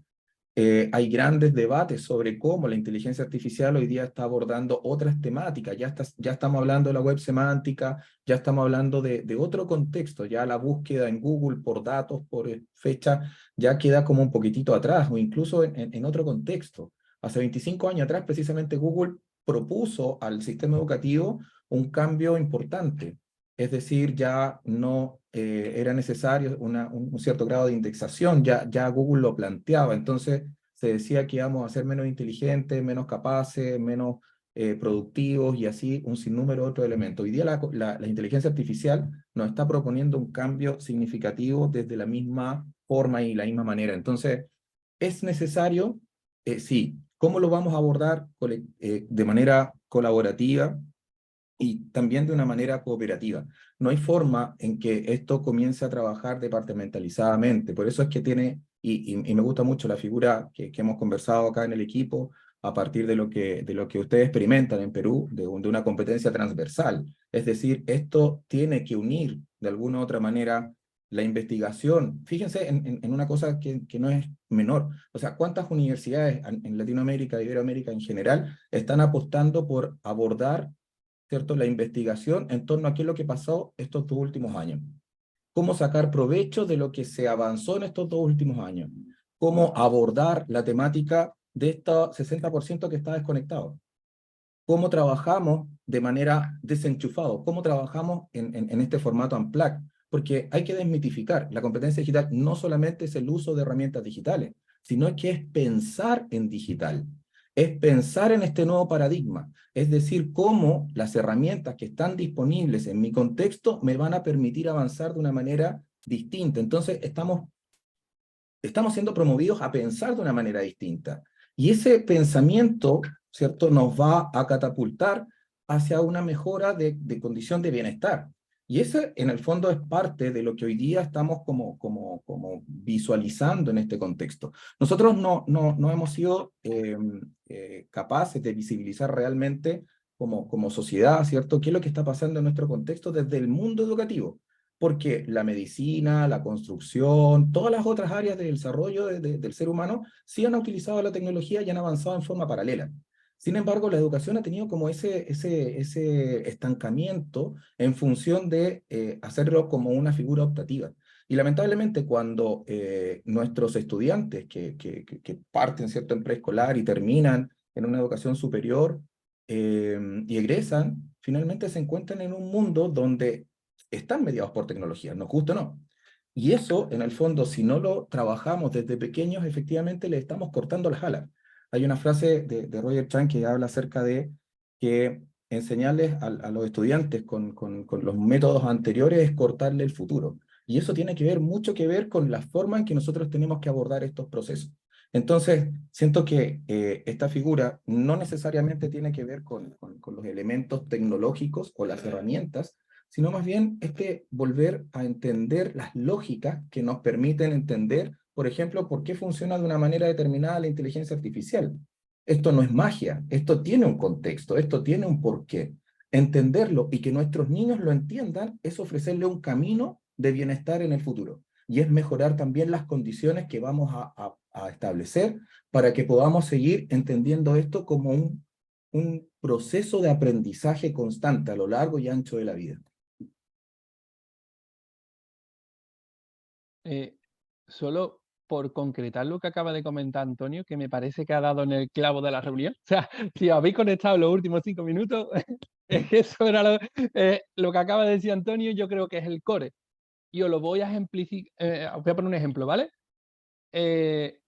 Hay grandes debates sobre cómo la inteligencia artificial hoy día está abordando otras temáticas. Ya estamos hablando de la web semántica, ya estamos hablando de otro contexto. Ya la búsqueda en Google por datos, por fecha, ya queda como un poquitito atrás o incluso en otro contexto. Hace 25 años atrás, precisamente Google propuso al sistema educativo un cambio importante. Es decir, ya no era necesario un cierto grado de indexación, ya Google lo planteaba. Entonces se decía que íbamos a ser menos inteligentes, menos capaces, menos productivos y así un sinnúmero de otros elementos. Hoy día la inteligencia artificial nos está proponiendo un cambio significativo desde la misma forma y la misma manera. Entonces, ¿es necesario? Sí. ¿Cómo lo vamos a abordar de manera colaborativa y también de una manera cooperativa? No hay forma en que esto comience a trabajar departamentalizadamente. Por eso es que tiene, y me gusta mucho la figura que hemos conversado acá en el equipo, a partir de lo que ustedes experimentan en Perú, de una competencia transversal. Es decir, esto tiene que unir de alguna u otra manera la investigación. Fíjense en una cosa que no es menor. O sea, ¿cuántas universidades en Latinoamérica, Iberoamérica en general, están apostando por abordar, ¿cierto?, la investigación en torno a qué es lo que pasó estos 2 últimos años? ¿Cómo sacar provecho de lo que se avanzó en estos 2 últimos años? ¿Cómo abordar la temática de este 60% que está desconectado? ¿Cómo trabajamos de manera desenchufado? ¿Cómo trabajamos en este formato unplugged? Porque hay que desmitificar. La competencia digital no solamente es el uso de herramientas digitales, sino que es pensar en digital. Es pensar en este nuevo paradigma. Es decir, cómo las herramientas que están disponibles en mi contexto me van a permitir avanzar de una manera distinta. Entonces, estamos siendo promovidos a pensar de una manera distinta. Y ese pensamiento, ¿cierto?, nos va a catapultar hacia una mejora de condición de bienestar. Y ese, en el fondo, es parte de lo que hoy día estamos como visualizando en este contexto. Nosotros no hemos sido capaces de visibilizar realmente como sociedad, ¿cierto?, qué es lo que está pasando en nuestro contexto desde el mundo educativo. Porque la medicina, la construcción, todas las otras áreas del desarrollo del ser humano sí han utilizado la tecnología y han avanzado en forma paralela. Sin embargo, la educación ha tenido como ese estancamiento en función de hacerlo como una figura optativa. Y lamentablemente cuando nuestros estudiantes que parten, ¿cierto?, en preescolar y terminan en una educación superior y egresan, finalmente se encuentran en un mundo donde están mediados por tecnología, nos gusta o no. Y eso, en el fondo, si no lo trabajamos desde pequeños, efectivamente le estamos cortando las alas. Hay una frase de Roger Chan que habla acerca de que enseñarles a los estudiantes con los métodos anteriores es cortarle el futuro. Y eso tiene mucho que ver con la forma en que nosotros tenemos que abordar estos procesos. Entonces, siento que esta figura no necesariamente tiene que ver con los elementos tecnológicos o las herramientas, sino más bien volver a entender las lógicas que nos permiten entender, por ejemplo, por qué funciona de una manera determinada la inteligencia artificial. Esto no es magia, esto tiene un contexto, esto tiene un porqué. Entenderlo y que nuestros niños lo entiendan es ofrecerle un camino de bienestar en el futuro. Y es mejorar también las condiciones que vamos a establecer para que podamos seguir entendiendo esto como un proceso de aprendizaje constante a lo largo y ancho de la vida. Solo por concretar lo que acaba de comentar Antonio, que me parece que ha dado en el clavo de la reunión. O sea, si habéis conectado los últimos 5 minutos, es que eso era lo que acaba de decir Antonio, yo creo que es el core. Y os lo voy a ejemplificar, os voy a poner un ejemplo, ¿vale?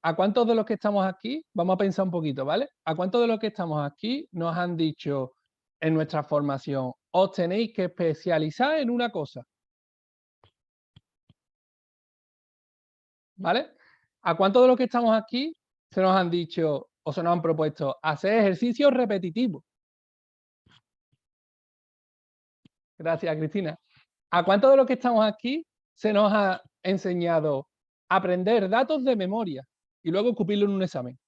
¿A cuántos de los que estamos aquí, vamos a pensar un poquito, ¿vale? ¿A cuántos de los que estamos aquí nos han dicho en nuestra formación, os tenéis que especializar en una cosa? ¿Vale? ¿A cuántos de los que estamos aquí se nos han dicho o se nos han propuesto hacer ejercicios repetitivos? Gracias, Cristina. ¿A cuántos de los que estamos aquí se nos ha enseñado a aprender datos de memoria y luego escupirlo en un examen?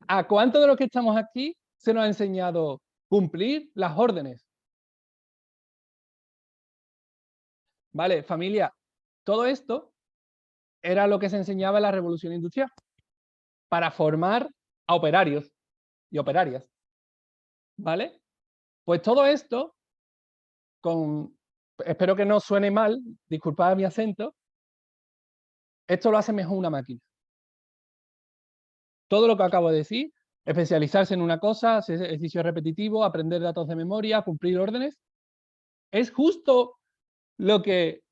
¿A cuántos de los que estamos aquí se nos ha enseñado cumplir las órdenes? Vale, familia, todo esto era lo que se enseñaba en la Revolución Industrial, para formar a operarios y operarias, ¿vale? Pues todo esto, espero que no suene mal, disculpad mi acento, esto lo hace mejor una máquina. Todo lo que acabo de decir, especializarse en una cosa, hacer ejercicio repetitivo, aprender datos de memoria, cumplir órdenes, es justo lo que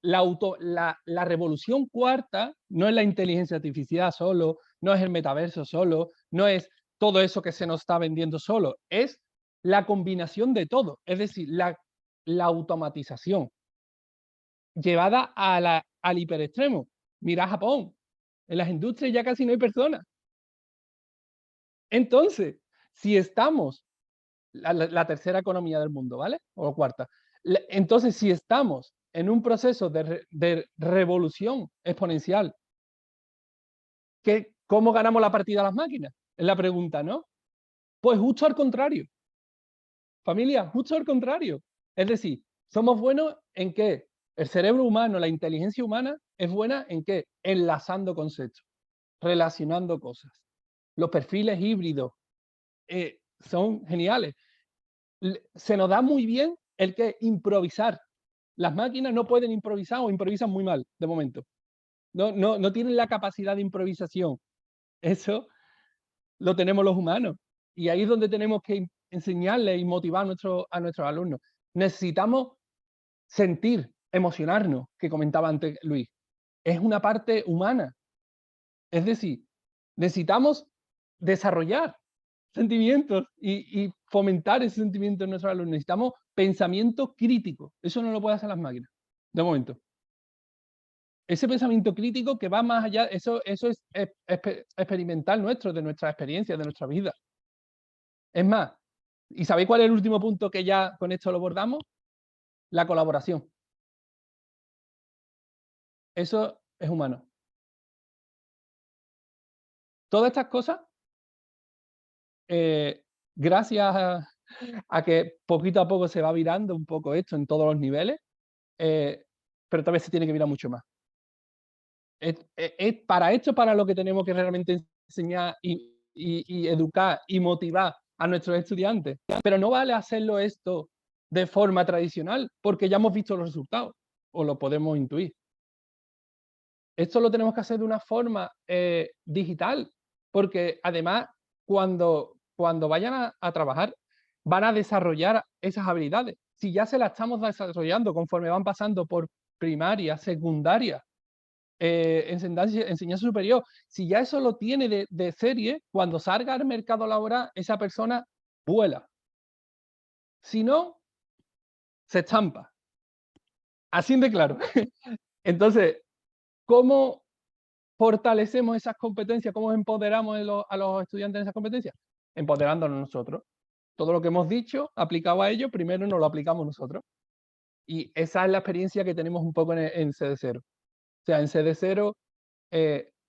la revolución cuarta no es la inteligencia artificial solo, no es el metaverso solo, no es todo eso que se nos está vendiendo solo, es la combinación de todo, es decir, la automatización llevada al hiperextremo. Mira Japón, en las industrias ya casi no hay personas. Entonces, si estamos, la tercera economía del mundo, ¿vale? O cuarta. Entonces, si estamos en un proceso de revolución exponencial, ¿cómo ganamos la partida a las máquinas? Es la pregunta, ¿no? Pues justo al contrario. Familia, justo al contrario. Es decir, somos buenos en qué? El cerebro humano, la inteligencia humana, es buena en qué? Enlazando conceptos, relacionando cosas. Los perfiles híbridos son geniales. Se nos da muy bien el que improvisar. Las máquinas no pueden improvisar o improvisan muy mal, de momento. No tienen la capacidad de improvisación. Eso lo tenemos los humanos. Y ahí es donde tenemos que enseñarles y motivar a nuestros alumnos. Necesitamos sentir, emocionarnos, que comentaba antes Luis. Es una parte humana. Es decir, necesitamos desarrollar sentimientos y fomentar ese sentimiento en nuestros alumnos. Necesitamos pensamiento crítico. Eso no lo pueden hacer las máquinas, de momento. Ese pensamiento crítico que va más allá, eso es experimental nuestro, de nuestra experiencia, de nuestra vida. Es más, ¿y sabéis cuál es el último punto que ya con esto lo abordamos? La colaboración. Eso es humano. Todas estas cosas, gracias a que poquito a poco se va virando un poco esto en todos los niveles, pero tal vez se tiene que virar mucho más. Es para esto para lo que tenemos que realmente enseñar y educar y motivar a nuestros estudiantes. Pero no vale hacerlo esto de forma tradicional, porque ya hemos visto los resultados, o lo podemos intuir. Esto lo tenemos que hacer de una forma digital, porque además cuando vayan a trabajar van a desarrollar esas habilidades. Si ya se las estamos desarrollando conforme van pasando por primaria, secundaria, enseñanza superior, si ya eso lo tiene de serie, cuando salga al mercado laboral, esa persona vuela. Si no, se estampa. Así de claro. Entonces, ¿cómo fortalecemos esas competencias? ¿Cómo empoderamos a los estudiantes en esas competencias? Empoderándonos nosotros. Todo lo que hemos dicho, aplicado a ello, primero nos lo aplicamos nosotros. Y esa es la experiencia que tenemos un poco en CD0. O sea, en CD0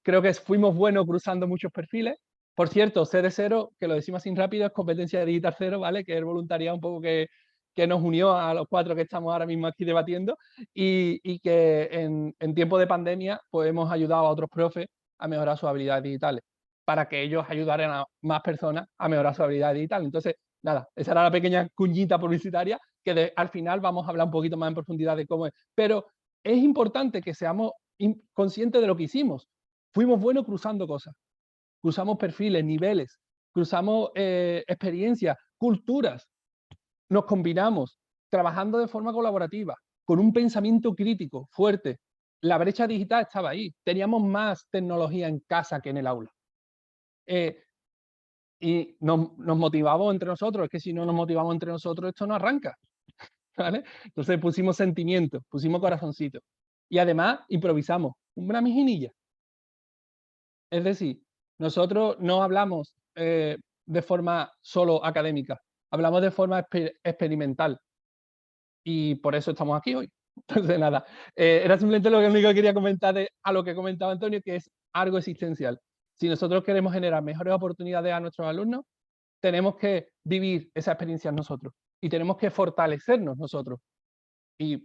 creo que fuimos buenos cruzando muchos perfiles. Por cierto, CD0, que lo decimos así rápido, es competencia digital cero, ¿vale? Que es el voluntariado un poco que nos unió a los 4 que estamos ahora mismo aquí debatiendo y que en tiempo de pandemia pues hemos ayudado a otros profes a mejorar sus habilidades digitales para que ellos ayudaran a más personas a mejorar su habilidad digital. Entonces, nada, esa era la pequeña cuñita publicitaria que al final vamos a hablar un poquito más en profundidad de cómo es. Pero es importante que seamos conscientes de lo que hicimos. Fuimos buenos cruzando cosas. Cruzamos perfiles, niveles, cruzamos experiencias, culturas. Nos combinamos, trabajando de forma colaborativa, con un pensamiento crítico fuerte. La brecha digital estaba ahí. Teníamos más tecnología en casa que en el aula. Y nos motivamos entre nosotros. Es que si no nos motivamos entre nosotros, esto no arranca. ¿Vale? Entonces pusimos sentimientos, pusimos corazoncito. Y además improvisamos. Una mijinilla. Es decir, nosotros no hablamos de forma solo académica. Hablamos de forma experimental. Y por eso estamos aquí hoy. Entonces, nada, era simplemente lo único que quería comentar a lo que comentaba Antonio, que es algo existencial. Si nosotros queremos generar mejores oportunidades a nuestros alumnos, tenemos que vivir esa experiencia nosotros y tenemos que fortalecernos nosotros. y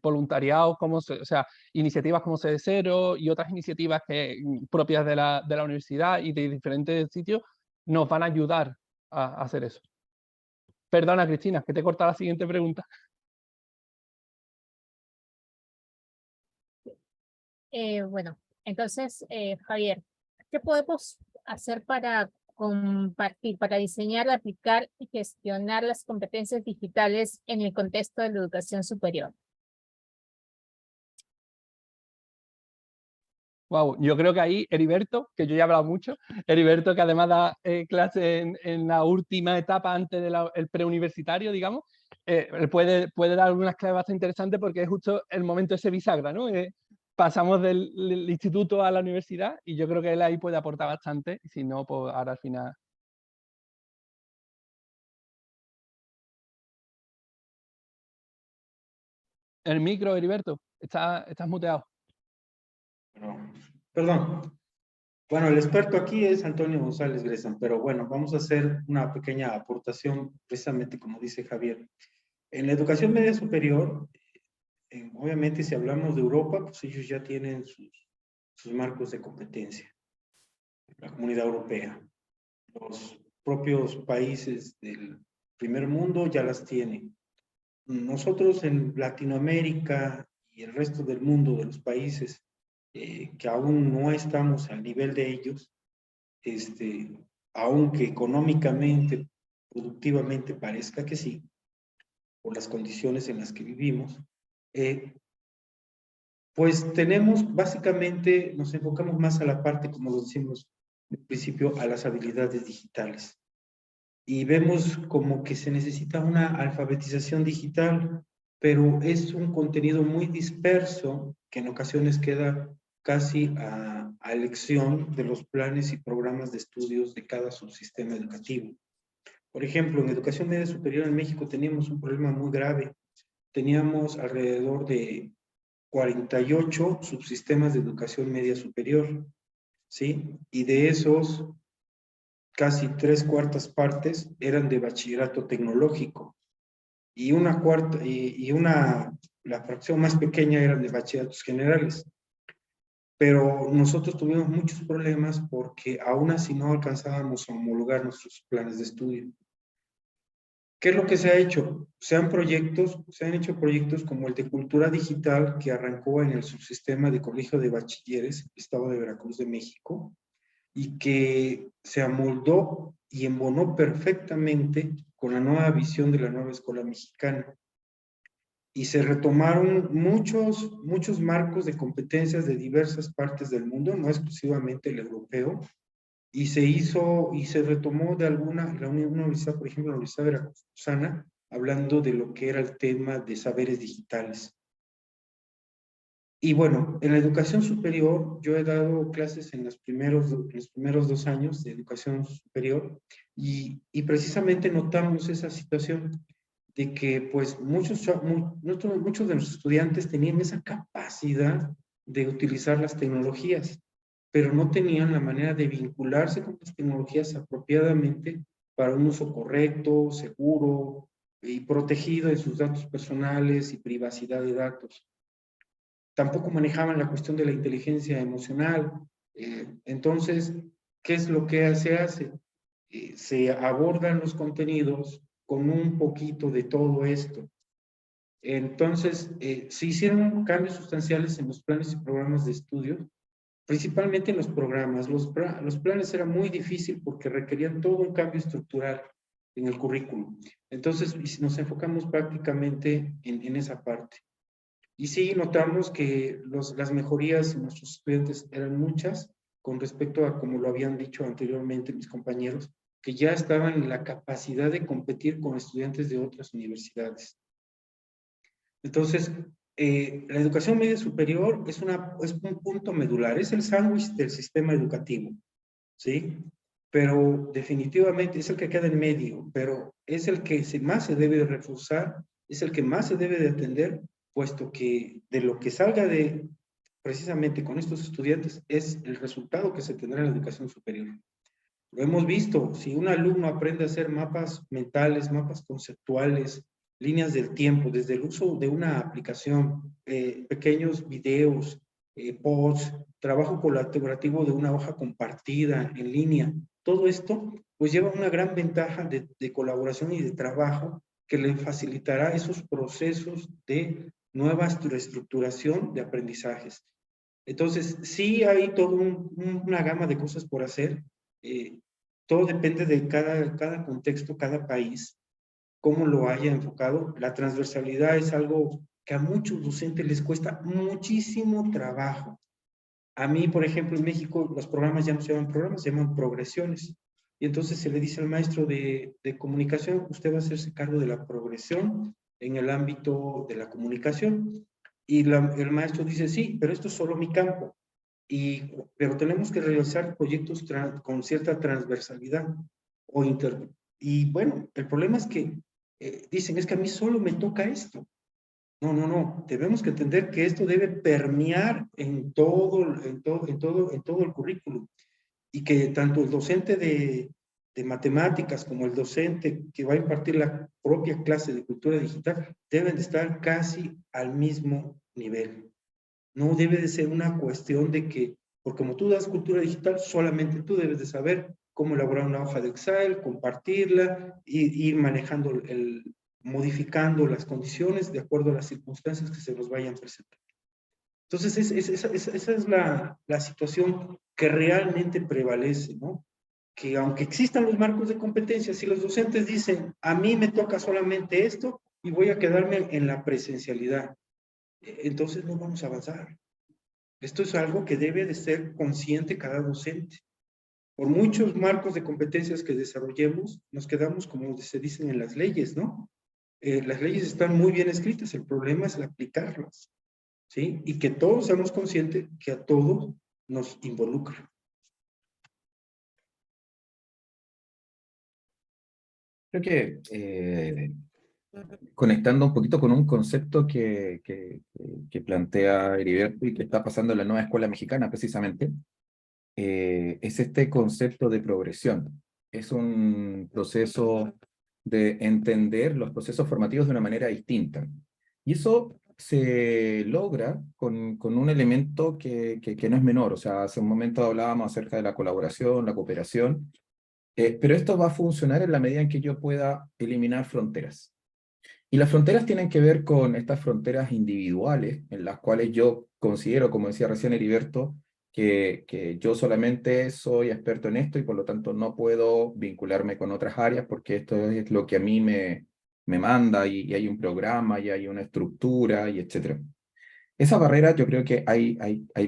voluntariados, o sea, iniciativas como Sede Cero y otras iniciativas propias de la universidad y de diferentes sitios nos van a ayudar a hacer eso. Perdona, Cristina, que te he cortado la siguiente pregunta. Bueno, entonces, Javier, ¿qué podemos hacer para compartir, para diseñar, aplicar y gestionar las competencias digitales en el contexto de la educación superior? Wow, yo creo que ahí Heriberto, que yo ya he hablado mucho, Heriberto que además da clase en la última etapa antes del preuniversitario, digamos, puede dar algunas claves bastante interesantes porque es justo el momento ese bisagra, ¿no? Pasamos del instituto a la universidad y yo creo que él ahí puede aportar bastante, y si no, pues ahora al final. El micro, Heriberto, estás muteado. Perdón. Bueno, el experto aquí es Antonio González Grezan, pero bueno, vamos a hacer una pequeña aportación, precisamente como dice Javier. En la educación media superior, obviamente si hablamos de Europa, pues ellos ya tienen sus marcos de competencia. La Comunidad Europea, los propios países del primer mundo ya las tienen. Nosotros en Latinoamérica y el resto del mundo, de los países que aún no estamos al nivel de ellos, aunque económicamente, productivamente parezca que sí, por las condiciones en las que vivimos, pues tenemos básicamente, nos enfocamos más a la parte, como lo decimos al principio, a las habilidades digitales. Y vemos como que se necesita una alfabetización digital, pero es un contenido muy disperso que en ocasiones queda casi a elección de los planes y programas de estudios de cada subsistema educativo. Por ejemplo, en educación media superior en México teníamos un problema muy grave. Teníamos alrededor de 48 subsistemas de educación media superior, ¿sí? Y de esos, casi 3/4 partes eran de bachillerato tecnológico y la fracción más pequeña eran de bachilleratos generales. Pero nosotros tuvimos muchos problemas porque aún así no alcanzábamos a homologar nuestros planes de estudio. ¿Qué es lo que se ha hecho? Se han hecho proyectos como el de Cultura Digital, que arrancó en el subsistema de Colegio de Bachilleres, Estado de Veracruz de México, y que se amoldó y embonó perfectamente con la nueva visión de la nueva escuela mexicana. Y se retomaron muchos marcos de competencias de diversas partes del mundo, no exclusivamente el europeo, y se retomó de una universidad, por ejemplo, la Universidad Veracruzana, hablando de lo que era el tema de saberes digitales. Y bueno, en la educación superior, yo he dado clases en los primeros 2 años de educación superior y precisamente notamos esa situación de que pues muchos de nuestros estudiantes tenían esa capacidad de utilizar las tecnologías, pero no tenían la manera de vincularse con las tecnologías apropiadamente para un uso correcto, seguro y protegido de sus datos personales y privacidad de datos. Tampoco manejaban la cuestión de la inteligencia emocional. Entonces, ¿qué es lo que se hace? Se abordan los contenidos con un poquito de todo esto. Entonces, se hicieron cambios sustanciales en los planes y programas de estudio, principalmente en los programas. Los planes eran muy difíciles porque requerían todo un cambio estructural en el currículum. Entonces, nos enfocamos prácticamente en esa parte. Y sí, notamos que las mejorías en nuestros estudiantes eran muchas con respecto a, como lo habían dicho anteriormente mis compañeros, que ya estaban en la capacidad de competir con estudiantes de otras universidades. Entonces, la educación media superior es un punto medular, es el sándwich del sistema educativo, ¿sí? Pero definitivamente es el que queda en medio, pero es el que más se debe de reforzar, es el que más se debe de atender, puesto que de lo que salga precisamente con estos estudiantes es el resultado que se tendrá en la educación superior. Lo hemos visto, si un alumno aprende a hacer mapas mentales, mapas conceptuales, líneas del tiempo, desde el uso de una aplicación, pequeños videos, posts, trabajo colaborativo de una hoja compartida en línea, todo esto pues lleva una gran ventaja de colaboración y de trabajo que le facilitará esos procesos de nueva reestructuración de aprendizajes. Entonces, sí hay toda una gama de cosas por hacer. Todo depende de cada contexto, cada país, cómo lo haya enfocado. La transversalidad es algo que a muchos docentes les cuesta muchísimo trabajo. A mí, por ejemplo, en México, los programas ya no se llaman programas, se llaman progresiones. Y entonces se le dice al maestro de comunicación, usted va a hacerse cargo de la progresión en el ámbito de la comunicación. Y el maestro dice, sí, pero esto es solo mi campo. Pero tenemos que realizar proyectos con cierta transversalidad. Y bueno, el problema es que dicen, es que a mí solo me toca esto. No. Debemos que entender que esto debe permear en todo el currículum. Y que tanto el docente de matemáticas como el docente que va a impartir la propia clase de cultura digital deben de estar casi al mismo nivel. No debe de ser una cuestión de que, porque como tú das cultura digital, solamente tú debes de saber cómo elaborar una hoja de Excel, compartirla, ir manejando, modificando las condiciones de acuerdo a las circunstancias que se nos vayan presentando. Entonces, esa es la situación que realmente prevalece, ¿no? Que aunque existan los marcos de competencia, si los docentes dicen, a mí me toca solamente esto y voy a quedarme en la presencialidad, entonces no vamos a avanzar. Esto es algo que debe de ser consciente cada docente. Por muchos marcos de competencias que desarrollemos, nos quedamos como se dicen en las leyes, ¿no? Las leyes están muy bien escritas, el problema es el aplicarlas, ¿sí? Y que todos seamos conscientes que a todos nos involucra. Creo que conectando un poquito con un concepto que plantea Heriberto y que está pasando en la nueva escuela mexicana precisamente, es este concepto de progresión. Es un proceso de entender los procesos formativos de una manera distinta. Y eso se logra con un elemento que no es menor. O sea, hace un momento hablábamos acerca de la colaboración, la cooperación, pero esto va a funcionar en la medida en que yo pueda eliminar fronteras. Y las fronteras tienen que ver con estas fronteras individuales, en las cuales yo considero, como decía recién Heriberto, que yo solamente soy experto en esto y por lo tanto no puedo vincularme con otras áreas porque esto es lo que a mí me manda y hay un programa y hay una estructura y etcétera. Esa barrera yo creo que hay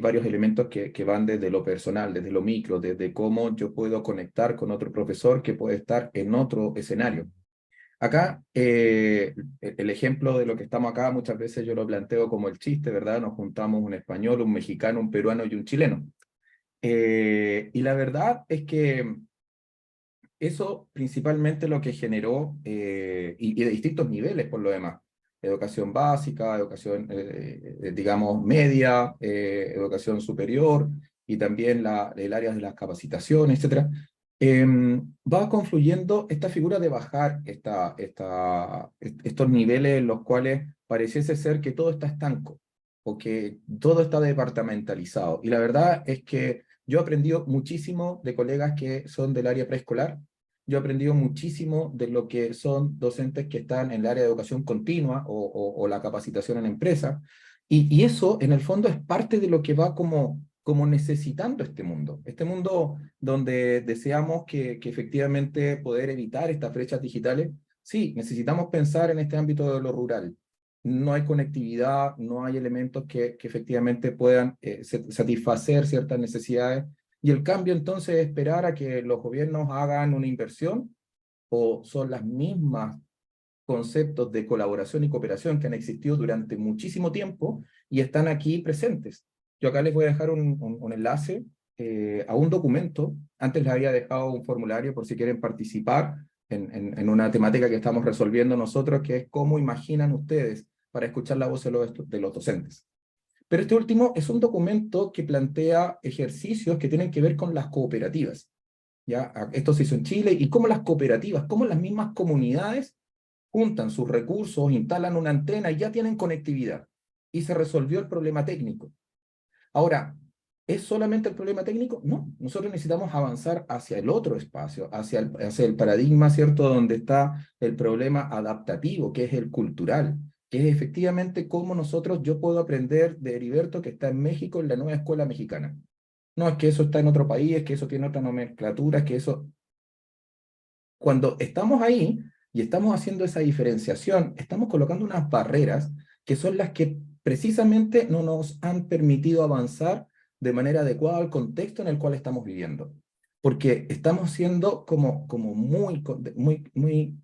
varios elementos que van desde lo personal, desde lo micro, desde cómo yo puedo conectar con otro profesor que puede estar en otro escenario. Acá, el ejemplo de lo que estamos acá, muchas veces yo lo planteo como el chiste, ¿verdad? Nos juntamos un español, un mexicano, un peruano y un chileno. Y la verdad es que eso principalmente lo que generó, y de distintos niveles por lo demás, educación básica, educación, digamos, media, educación superior, y también el área de las capacitaciones, etcétera. Va confluyendo esta figura de bajar estos niveles en los cuales pareciese ser que todo está estanco o que todo está departamentalizado. Y la verdad es que yo he aprendido muchísimo de colegas que son del área preescolar. Yo he aprendido muchísimo de lo que son docentes que están en el área de educación continua o la capacitación en empresa. Y eso, en el fondo, es parte de lo que va como necesitando este mundo donde deseamos que efectivamente poder evitar estas brechas digitales. Sí, necesitamos pensar en este ámbito de lo rural. No hay conectividad, no hay elementos que efectivamente puedan satisfacer ciertas necesidades. Y el cambio entonces es esperar a que los gobiernos hagan una inversión o son las mismas conceptos de colaboración y cooperación que han existido durante muchísimo tiempo y están aquí presentes. Yo acá les voy a dejar un enlace a un documento. Antes les había dejado un formulario por si quieren participar en una temática que estamos resolviendo nosotros, que es cómo imaginan ustedes para escuchar la voz de los docentes. Pero este último es un documento que plantea ejercicios que tienen que ver con las cooperativas. ¿Ya? Esto se hizo en Chile, y cómo las cooperativas, cómo las mismas comunidades juntan sus recursos, instalan una antena y ya tienen conectividad. Y se resolvió el problema técnico. Ahora, ¿es solamente el problema técnico? No, nosotros necesitamos avanzar hacia el otro espacio, hacia el paradigma, ¿cierto?, donde está el problema adaptativo, que es el cultural, que es efectivamente cómo yo puedo aprender de Heriberto, que está en México, en la nueva escuela mexicana. No, es que eso está en otro país, es que eso tiene otra nomenclatura, es que eso... Cuando estamos ahí y estamos haciendo esa diferenciación, estamos colocando unas barreras que son las que precisamente no nos han permitido avanzar de manera adecuada al contexto en el cual estamos viviendo. Porque estamos siendo como muy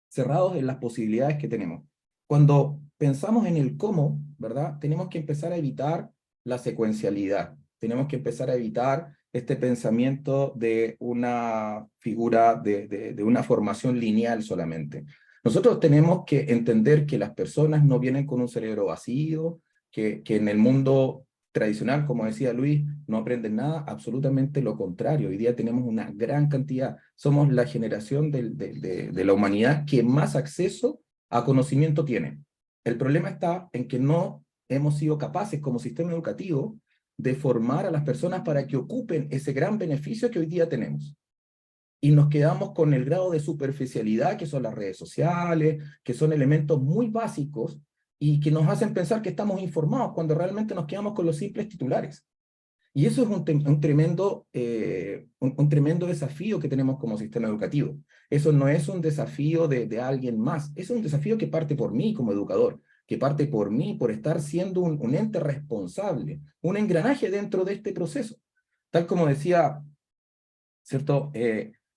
cerrados en las posibilidades que tenemos. Cuando pensamos en el cómo, ¿verdad? Tenemos que empezar a evitar la secuencialidad. Tenemos que empezar a evitar este pensamiento de una figura, de una formación lineal solamente. Nosotros tenemos que entender que las personas no vienen con un cerebro vacío, que en el mundo tradicional, como decía Luis, no aprenden nada, absolutamente lo contrario. Hoy día tenemos una gran cantidad, somos la generación de la humanidad que más acceso a conocimiento tiene. El problema está en que no hemos sido capaces como sistema educativo de formar a las personas para que ocupen ese gran beneficio que hoy día tenemos. Y nos quedamos con el grado de superficialidad que son las redes sociales, que son elementos muy básicos y que nos hacen pensar que estamos informados cuando realmente nos quedamos con los simples titulares. Y eso es un tremendo desafío que tenemos como sistema educativo. Eso no es un desafío de alguien más, es un desafío que parte por mí como educador, que parte por mí por estar siendo un ente responsable, un engranaje dentro de este proceso. Tal como decía, ¿cierto?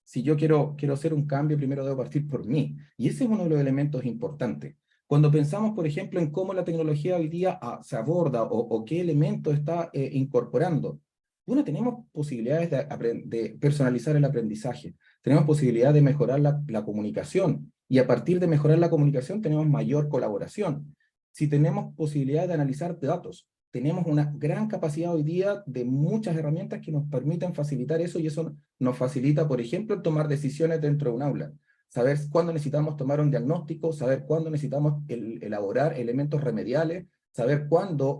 Si yo quiero hacer un cambio, primero debo partir por mí. Y ese es uno de los elementos importantes. Cuando pensamos, por ejemplo, en cómo la tecnología hoy día se aborda o qué elementos está incorporando, bueno, tenemos posibilidades de personalizar el aprendizaje, tenemos posibilidad de mejorar la comunicación, y a partir de mejorar la comunicación tenemos mayor colaboración. Si tenemos posibilidad de analizar datos, tenemos una gran capacidad hoy día de muchas herramientas que nos permiten facilitar eso, y eso nos facilita, por ejemplo, tomar decisiones dentro de un aula. Saber cuándo necesitamos tomar un diagnóstico, saber cuándo necesitamos elaborar elementos remediales, saber cuándo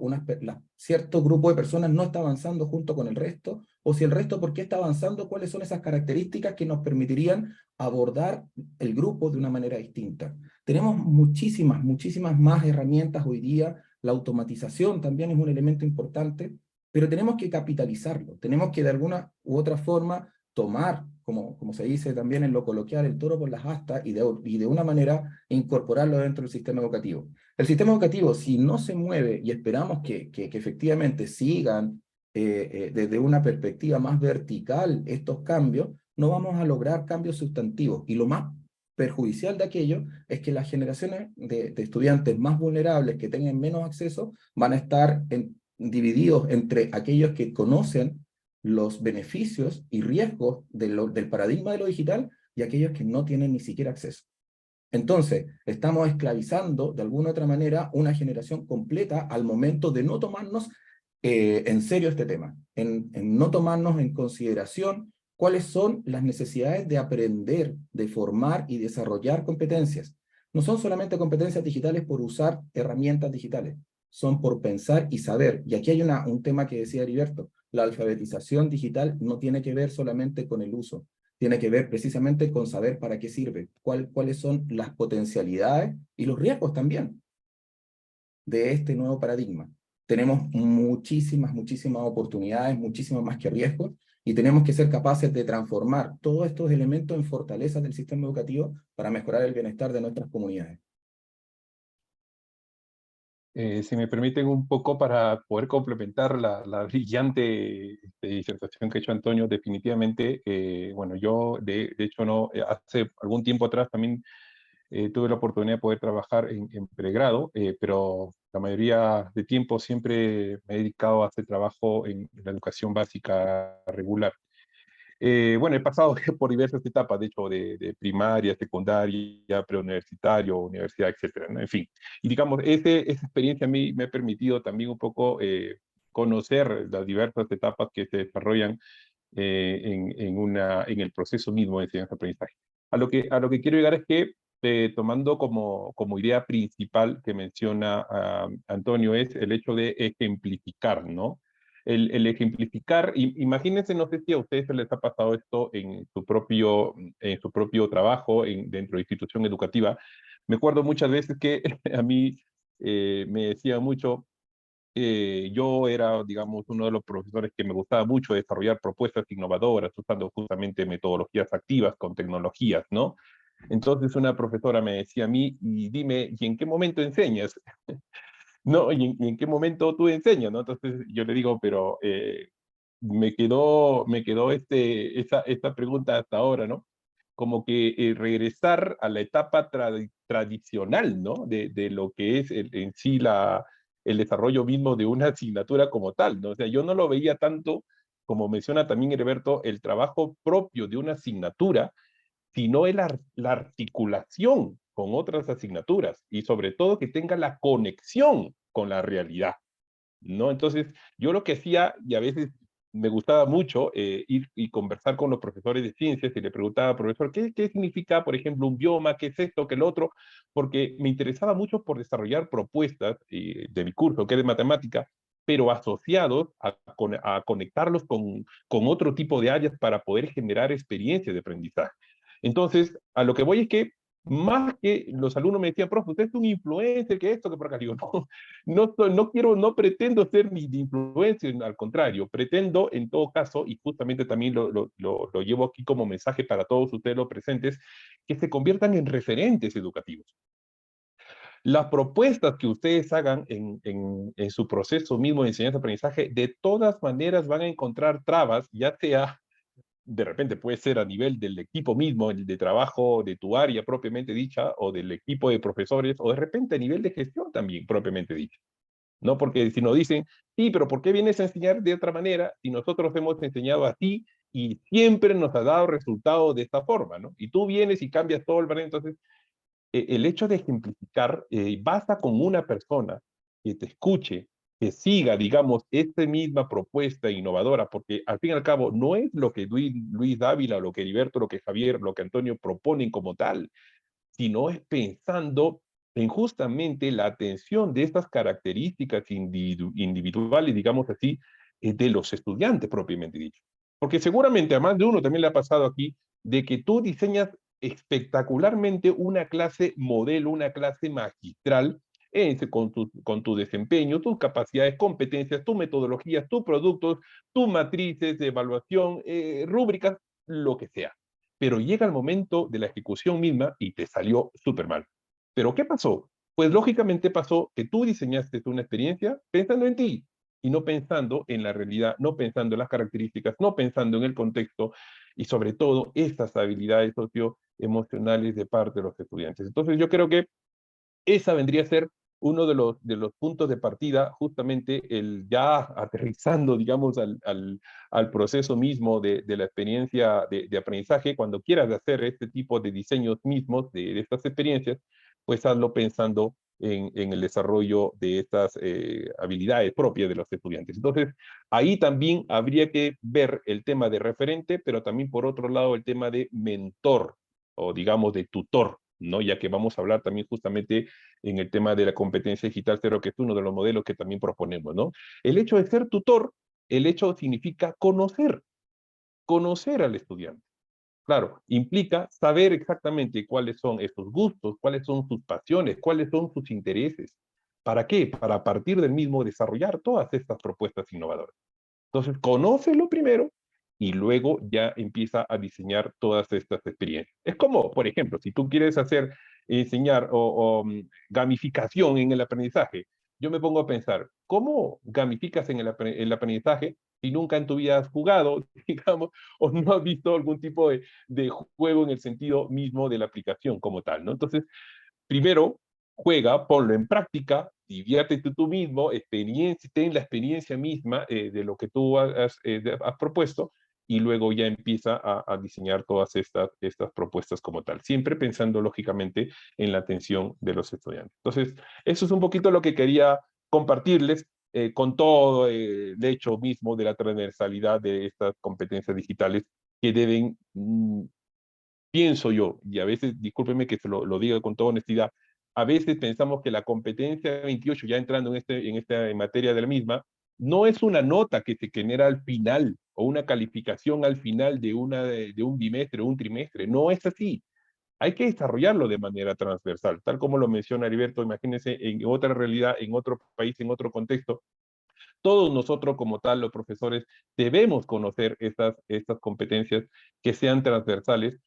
cierto grupo de personas no está avanzando junto con el resto, o si el resto por qué está avanzando, cuáles son esas características que nos permitirían abordar el grupo de una manera distinta. Tenemos muchísimas más herramientas hoy día. La automatización también es un elemento importante, pero tenemos que capitalizarlo, tenemos que de alguna u otra forma tomar, como se dice también en lo coloquial, el toro por las astas y de una manera incorporarlo dentro del sistema educativo. El sistema educativo, si no se mueve y esperamos que efectivamente sigan desde una perspectiva más vertical estos cambios, no vamos a lograr cambios sustantivos. Y lo más perjudicial de aquello es que las generaciones de estudiantes más vulnerables que tengan menos acceso van a estar divididos entre aquellos que conocen los beneficios y riesgos del paradigma de lo digital y aquellos que no tienen ni siquiera acceso. Entonces, estamos esclavizando de alguna u otra manera una generación completa al momento de no tomarnos en serio este tema, en no tomarnos en consideración cuáles son las necesidades de aprender, de formar y desarrollar competencias. No son solamente competencias digitales por usar herramientas digitales, son por pensar y saber. Y aquí hay un tema que decía Heriberto, la alfabetización digital no tiene que ver solamente con el uso, tiene que ver precisamente con saber para qué sirve, cuáles son las potencialidades y los riesgos también de este nuevo paradigma. Tenemos muchísimas oportunidades, muchísimas más que riesgos, y tenemos que ser capaces de transformar todos estos elementos en fortalezas del sistema educativo para mejorar el bienestar de nuestras comunidades. Si me permiten un poco para poder complementar la brillante disertación que ha hecho Antonio, definitivamente, bueno, yo de hecho no, hace algún tiempo atrás también tuve la oportunidad de poder trabajar en pregrado, pero la mayoría de tiempo siempre me he dedicado a hacer trabajo en la educación básica regular. Bueno, he pasado por diversas etapas, de hecho, de primaria, secundaria, preuniversitario, universidad, etcétera, ¿no? En fin, y digamos, esa experiencia a mí me ha permitido también un poco conocer las diversas etapas que se desarrollan en el proceso mismo de enseñanza-aprendizaje. A lo que quiero llegar es que tomando como idea principal que menciona Antonio, es el hecho de ejemplificar, ¿no? El ejemplificar, imagínense, no sé si a ustedes se les ha pasado esto en su propio trabajo, dentro de institución educativa. Me acuerdo muchas veces que a mí me decía mucho, yo era, digamos, uno de los profesores que me gustaba mucho desarrollar propuestas innovadoras usando justamente metodologías activas con tecnologías, ¿no? Entonces una profesora me decía a mí, y dime, ¿y en qué momento enseñas? No, ¿y en qué momento tú enseñas? ¿No? Entonces yo le digo, pero me quedó esta pregunta hasta ahora, ¿no? Como que regresar a la etapa tradicional, ¿no? De lo que es en sí el desarrollo mismo de una asignatura como tal, ¿no? O sea, yo no lo veía tanto, como menciona también Heriberto, el trabajo propio de una asignatura, sino la articulación con otras asignaturas y sobre todo que tenga la conexión con la realidad, ¿no? Entonces, yo lo que hacía, y a veces me gustaba mucho ir y conversar con los profesores de ciencias y le preguntaba, profesor, ¿qué significa, por ejemplo, un bioma? ¿Qué es esto? ¿Qué es lo otro? Porque me interesaba mucho por desarrollar propuestas de mi curso, que es de matemática, pero asociados a conectarlos con otro tipo de áreas para poder generar experiencias de aprendizaje. Entonces, a lo que voy es que más que los alumnos me decían, profe, usted es un influencer, que esto, que por acá, digo, no pretendo ser ni de influencer, al contrario, pretendo en todo caso, y justamente también lo llevo aquí como mensaje para todos ustedes los presentes, que se conviertan en referentes educativos. Las propuestas que ustedes hagan en su proceso mismo de enseñanza-aprendizaje, de todas maneras van a encontrar trabas, ya sea de repente puede ser a nivel del equipo mismo, el de trabajo de tu área propiamente dicha, o del equipo de profesores, o de repente a nivel de gestión también propiamente dicha. ¿No? Porque si nos dicen, sí, pero ¿por qué vienes a enseñar de otra manera si nosotros hemos enseñado así y siempre nos ha dado resultados de esta forma, ¿no? Y tú vienes y cambias todo el barrio. Entonces, el hecho de ejemplificar, basta con una persona que te escuche, que siga, digamos, esta misma propuesta innovadora, porque al fin y al cabo no es lo que Luis Dávila, lo que Heriberto, lo que Javier, lo que Antonio proponen como tal, sino es pensando en justamente la atención de estas características individuales, digamos así, de los estudiantes propiamente dicho. Porque seguramente a más de uno también le ha pasado aquí de que tú diseñas espectacularmente una clase modelo, una clase magistral, con tu desempeño, tus capacidades, competencias, tus metodologías, tus productos, tus matrices de evaluación, rúbricas, lo que sea. Pero llega el momento de la ejecución misma y te salió súper mal. ¿Pero qué pasó? Pues lógicamente pasó que tú diseñaste una experiencia pensando en ti y no pensando en la realidad, no pensando en las características, no pensando en el contexto y sobre todo estas habilidades socioemocionales de parte de los estudiantes. Entonces yo creo que esa vendría a ser uno de los puntos de partida, justamente el ya aterrizando, digamos, al proceso mismo de la experiencia de aprendizaje. Cuando quieras hacer este tipo de diseños mismos de estas experiencias, pues hazlo pensando en el desarrollo de estas habilidades propias de los estudiantes. Entonces, ahí también habría que ver el tema de referente, pero también por otro lado el tema de mentor o digamos de tutor, ¿no? Ya que vamos a hablar también justamente en el tema de la competencia digital cero, que es uno de los modelos que también proponemos, ¿no? El hecho de ser tutor, el hecho significa conocer al estudiante. Claro, implica saber exactamente cuáles son esos gustos, cuáles son sus pasiones, cuáles son sus intereses. ¿Para qué? Para a partir del mismo desarrollar todas estas propuestas innovadoras. Entonces, conócelo primero y luego ya empieza a diseñar todas estas experiencias. Es como, por ejemplo, si tú quieres enseñar gamificación en el aprendizaje, yo me pongo a pensar, ¿cómo gamificas en el aprendizaje si nunca en tu vida has jugado, digamos, o no has visto algún tipo de juego en el sentido mismo de la aplicación como tal, ¿no? Entonces, primero, juega, ponlo en práctica, diviértete tú mismo, ten la experiencia misma de lo que tú has propuesto y luego ya empieza a diseñar todas estas propuestas como tal, siempre pensando lógicamente en la atención de los estudiantes. Entonces, eso es un poquito lo que quería compartirles con todo el hecho mismo de la transversalidad de estas competencias digitales que deben pienso yo, y a veces, discúlpeme que se lo diga con toda honestidad, a veces pensamos que la competencia 28, ya entrando en materia de la misma, no es una nota que se genera al final o una calificación al final de un bimestre o un trimestre. No es así. Hay que desarrollarlo de manera transversal, tal como lo menciona Heriberto. Imagínense en otra realidad, en otro país, en otro contexto. Todos nosotros como tal, los profesores, debemos conocer estas competencias que sean transversales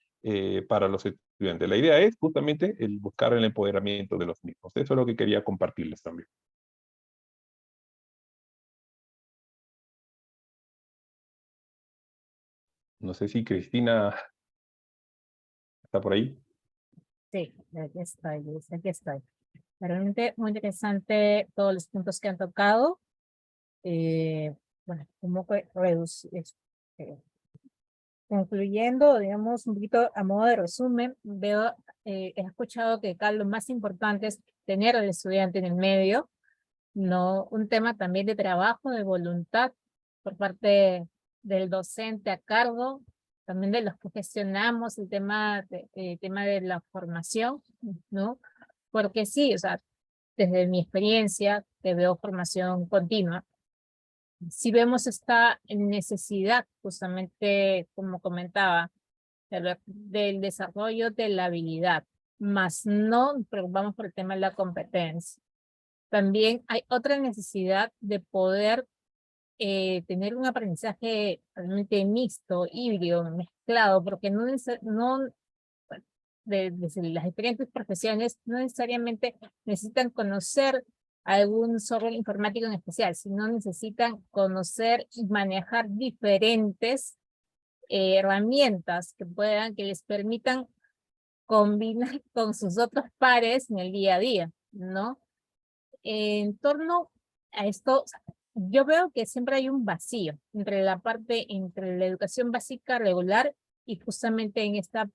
para los estudiantes. La idea es justamente el buscar el empoderamiento de los mismos. Eso es lo que quería compartirles también. No sé si Cristina está por ahí. Sí, aquí estoy, Luis, aquí estoy. Realmente muy interesante todos los puntos que han tocado. Bueno, cómo reducir, concluyendo, digamos, un poquito a modo de resumen, he escuchado que acá lo más importante es tener al estudiante en el medio, no un tema también de trabajo, de voluntad por parte del docente a cargo, también de los que gestionamos el tema de la formación, ¿no? Porque sí, o sea, desde mi experiencia, que veo formación continua, si vemos esta necesidad, justamente como comentaba, del desarrollo de la habilidad, más no nos preocupamos por el tema de la competencia. También hay otra necesidad de poder tener un aprendizaje realmente mixto, híbrido, mezclado, porque desde las diferentes profesiones no necesariamente necesitan conocer algún software informático en especial, sino necesitan conocer y manejar diferentes herramientas que les permitan combinar con sus otros pares en el día a día, ¿no? En torno a esto, yo veo que siempre hay un vacío entre la educación básica regular y justamente en esta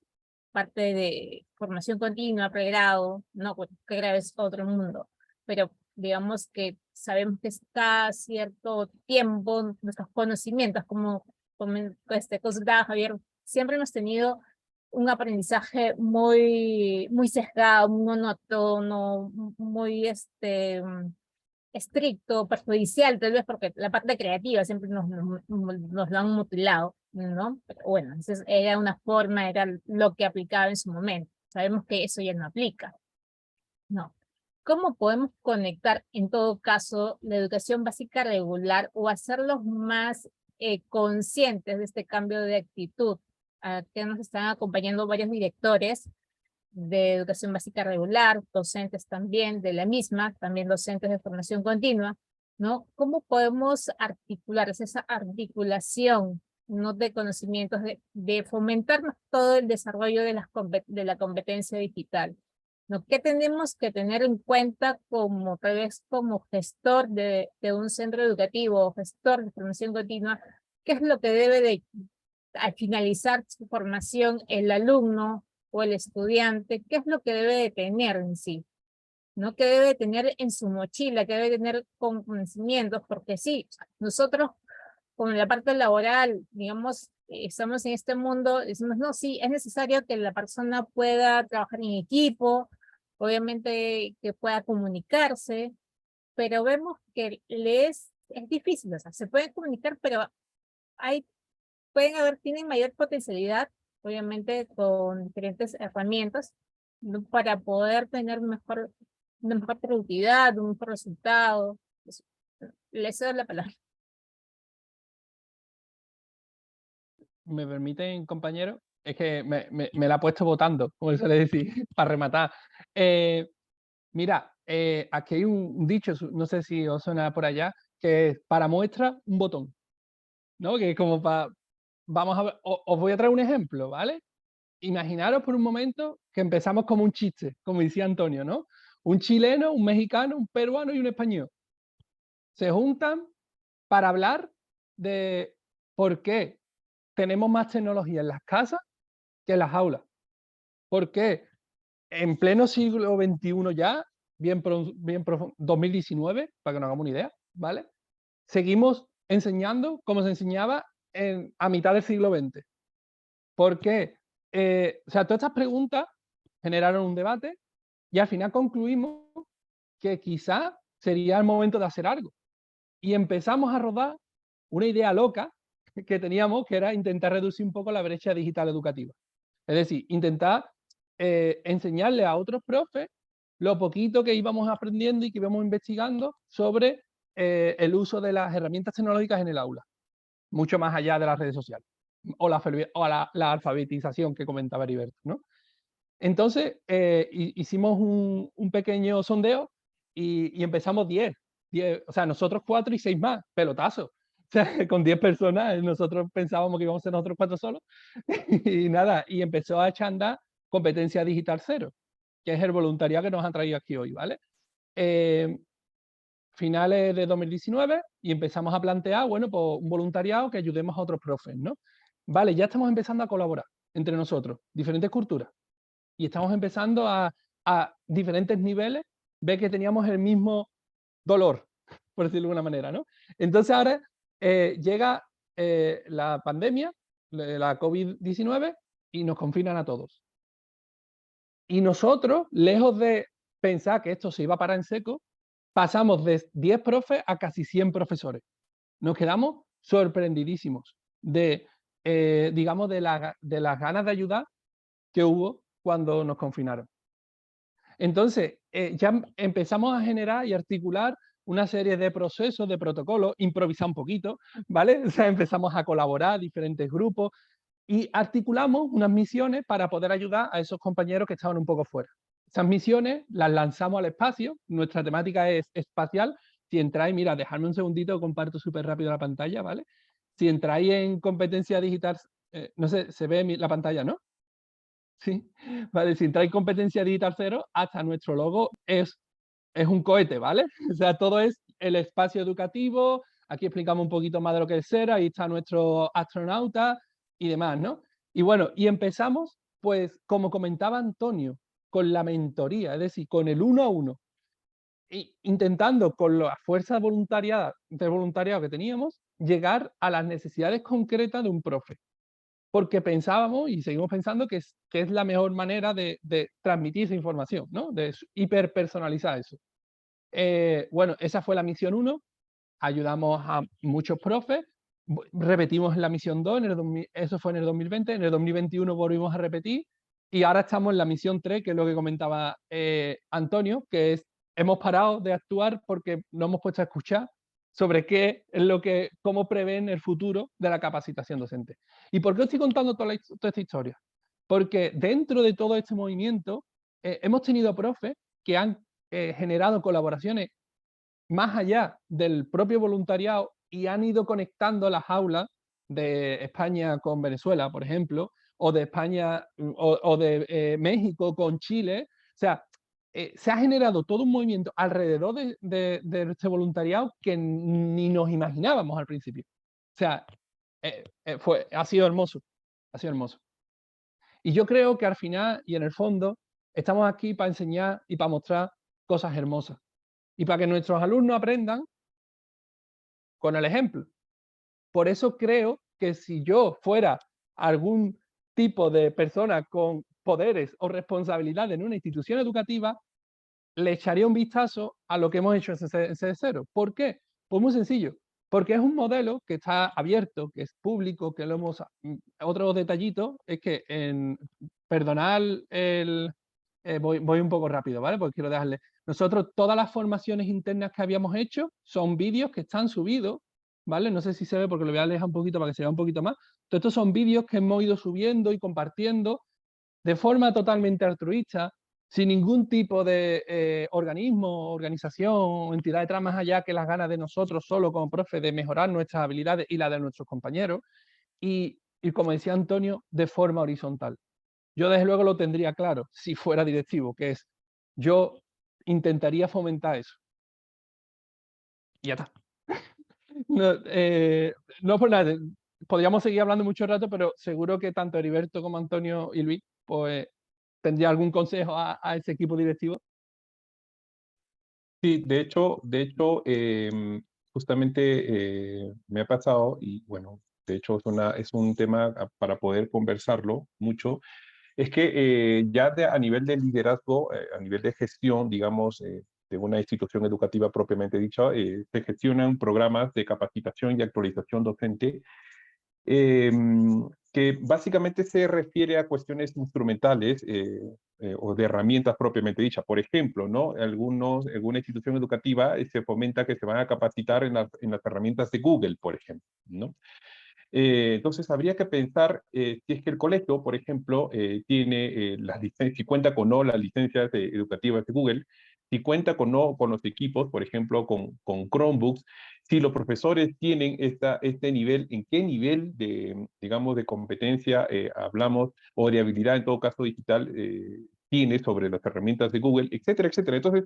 parte de formación continua, pregrado, no, pregrado es otro mundo, pero digamos que sabemos que cada cierto tiempo nuestros conocimientos, como consultaba Javier, siempre hemos tenido un aprendizaje muy sesgado, muy monótono, muy estricto, perjudicial, tal vez porque la parte creativa siempre nos lo han mutilado, ¿no? Pero bueno, entonces era una forma, era lo que aplicaba en su momento. Sabemos que eso ya no aplica, ¿no? ¿Cómo podemos conectar, en todo caso, la educación básica regular o hacerlos más conscientes de este cambio de actitud? Que nos están acompañando varios directores de educación básica regular, docentes también de la misma, también docentes de formación continua, ¿no? ¿Cómo podemos articular esa articulación, no de conocimientos, de fomentarnos todo el desarrollo de la competencia digital? ¿No? ¿Qué tenemos que tener en cuenta como, tal vez como gestor de un centro educativo o gestor de formación continua? ¿Qué es lo que debe al finalizar su formación el alumno o el estudiante? ¿Qué es lo que debe de tener en sí? ¿No? ¿Qué debe de tener en su mochila? ¿Qué debe de tener con conocimientos? Porque sí, nosotros con la parte laboral, digamos, estamos en este mundo, decimos, no, sí, es necesario que la persona pueda trabajar en equipo, obviamente que pueda comunicarse, pero vemos que es difícil, o sea, se puede comunicar, pero tienen mayor potencialidad, obviamente, con diferentes herramientas, ¿no? Para poder tener una mejor productividad, un mejor resultado. Les doy la palabra. ¿Me permiten, compañero? Es que me la ha puesto votando, como se suele decir, para rematar. Mira, aquí hay un dicho, no sé si os suena por allá, que es para muestra un botón, ¿no? Que es como para... Vamos a ver, os voy a traer un ejemplo, ¿vale? Imaginaros por un momento que empezamos como un chiste, como decía Antonio, ¿no? Un chileno, un mexicano, un peruano y un español se juntan para hablar de por qué tenemos más tecnología en las casas que en las aulas. ¿Por qué en pleno siglo XXI ya, 2019, para que nos hagamos una idea, ¿vale? Seguimos enseñando como se enseñaba a mitad del siglo XX. ¿Por qué o sea, todas estas preguntas generaron un debate y al final concluimos que quizá sería el momento de hacer algo. Y empezamos a rodar una idea loca que teníamos, que era intentar reducir un poco la brecha digital educativa. Es decir, intentar enseñarle a otros profes lo poquito que íbamos aprendiendo y que íbamos investigando sobre el uso de las herramientas tecnológicas en el aula, mucho más allá de las redes sociales o la alfabetización que comentaba Heriberto, ¿no? Entonces, hicimos un pequeño sondeo y empezamos 10, o sea, nosotros 4 y 6 más, pelotazo. O sea, con 10 personas, nosotros pensábamos que íbamos a ser nosotros 4 solos. Y nada, y empezó a echar a andar Competencia Digital Cero, que es el voluntariado que nos han traído aquí hoy, ¿vale? Finales de 2019 y empezamos a plantear, bueno, pues un voluntariado que ayudemos a otros profes, ¿no? Vale, ya estamos empezando a colaborar entre nosotros, diferentes culturas, y estamos empezando a diferentes niveles, ver que teníamos el mismo dolor, por decirlo de alguna manera, ¿no? Entonces ahora llega la pandemia, la COVID-19, y nos confinan a todos. Y nosotros, lejos de pensar que esto se iba a parar en seco, pasamos de 10 profes a casi 100 profesores. Nos quedamos sorprendidísimos de, digamos, de las ganas de ayudar que hubo cuando nos confinaron. Entonces, ya empezamos a generar y articular una serie de procesos, de protocolos, improvisar un poquito, ¿vale? O sea, empezamos a colaborar, diferentes grupos, y articulamos unas misiones para poder ayudar a esos compañeros que estaban un poco fuera. Esas misiones las lanzamos al espacio, nuestra temática es espacial. Si entráis, mira, dejadme un segundito, comparto súper rápido la pantalla, ¿vale? Si entráis en competencia digital, no sé, se ve la pantalla, ¿no? Sí, vale, si entráis en competencia digital cero, hasta nuestro logo es un cohete, ¿vale? O sea, todo es el espacio educativo, aquí explicamos un poquito más de lo que es cero, ahí está nuestro astronauta y demás, ¿no? Y bueno, y empezamos, pues, como comentaba Antonio, con la mentoría, es decir, con el 1 a 1, intentando con la fuerza de voluntariado que teníamos, llegar a las necesidades concretas de un profe. Porque pensábamos y seguimos pensando que es la mejor manera de transmitir esa información, ¿no? De hiperpersonalizar eso. Bueno, esa fue la misión 1, ayudamos a muchos profes, repetimos la misión 2, eso fue en el 2020, en el 2021 volvimos a repetir y ahora estamos en la misión 3, que es lo que comentaba Antonio, que es, hemos parado de actuar porque nos hemos puesto a escuchar sobre cómo prevén el futuro de la capacitación docente. ¿Y por qué os estoy contando toda esta historia? Porque dentro de todo este movimiento hemos tenido profes que han generado colaboraciones más allá del propio voluntariado y han ido conectando las aulas de España con Venezuela, por ejemplo, o de España o de México con Chile. O sea, se ha generado todo un movimiento alrededor de este voluntariado que ni nos imaginábamos al principio. O sea, ha sido hermoso, ha sido hermoso. Y yo creo que al final y en el fondo estamos aquí para enseñar y para mostrar cosas hermosas. Y para que nuestros alumnos aprendan con el ejemplo. Por eso creo que si yo fuera algún tipo de persona con poderes o responsabilidades en una institución educativa, le echaría un vistazo a lo que hemos hecho en CD0. ¿Por qué? Pues muy sencillo. Porque es un modelo que está abierto, que es público, que lo hemos... Otro detallito es que perdonad voy un poco rápido, ¿vale? Porque quiero dejarle... Nosotros, todas las formaciones internas que habíamos hecho son vídeos que están subidos, ¿vale? No sé si se ve porque lo voy a alejar un poquito para que se vea un poquito más. Entonces, estos son vídeos que hemos ido subiendo y compartiendo de forma totalmente altruista, sin ningún tipo de organismo, organización o entidad detrás más allá que las ganas de nosotros solo como profes de mejorar nuestras habilidades y las de nuestros compañeros. Y como decía Antonio, de forma horizontal. Yo desde luego lo tendría claro si fuera directivo, que es, yo intentaría fomentar eso. Y ya está. No por nada, podríamos seguir hablando mucho rato, pero seguro que tanto Heriberto como Antonio y Luis, pues tendría algún consejo a ese equipo directivo. Sí, de hecho, justamente me ha pasado y bueno, de hecho es un tema para poder conversarlo mucho, es que ya a nivel de liderazgo, a nivel de gestión, digamos, de una institución educativa propiamente dicha, se gestionan programas de capacitación y actualización docente eh, que básicamente se refiere a cuestiones instrumentales o de herramientas propiamente dichas. Por ejemplo, ¿no? Alguna institución educativa se fomenta que se van a capacitar en las herramientas de Google, por ejemplo, ¿no? Entonces habría que pensar si es que el colegio, por ejemplo, tiene las licencias, si cuenta con no las licencias educativas de Google, si cuenta con no con los equipos, por ejemplo, con Chromebooks, si los profesores tienen este nivel, en qué nivel de, digamos, de competencia hablamos, o de habilidad, en todo caso digital, tiene sobre las herramientas de Google, etcétera, etcétera. Entonces,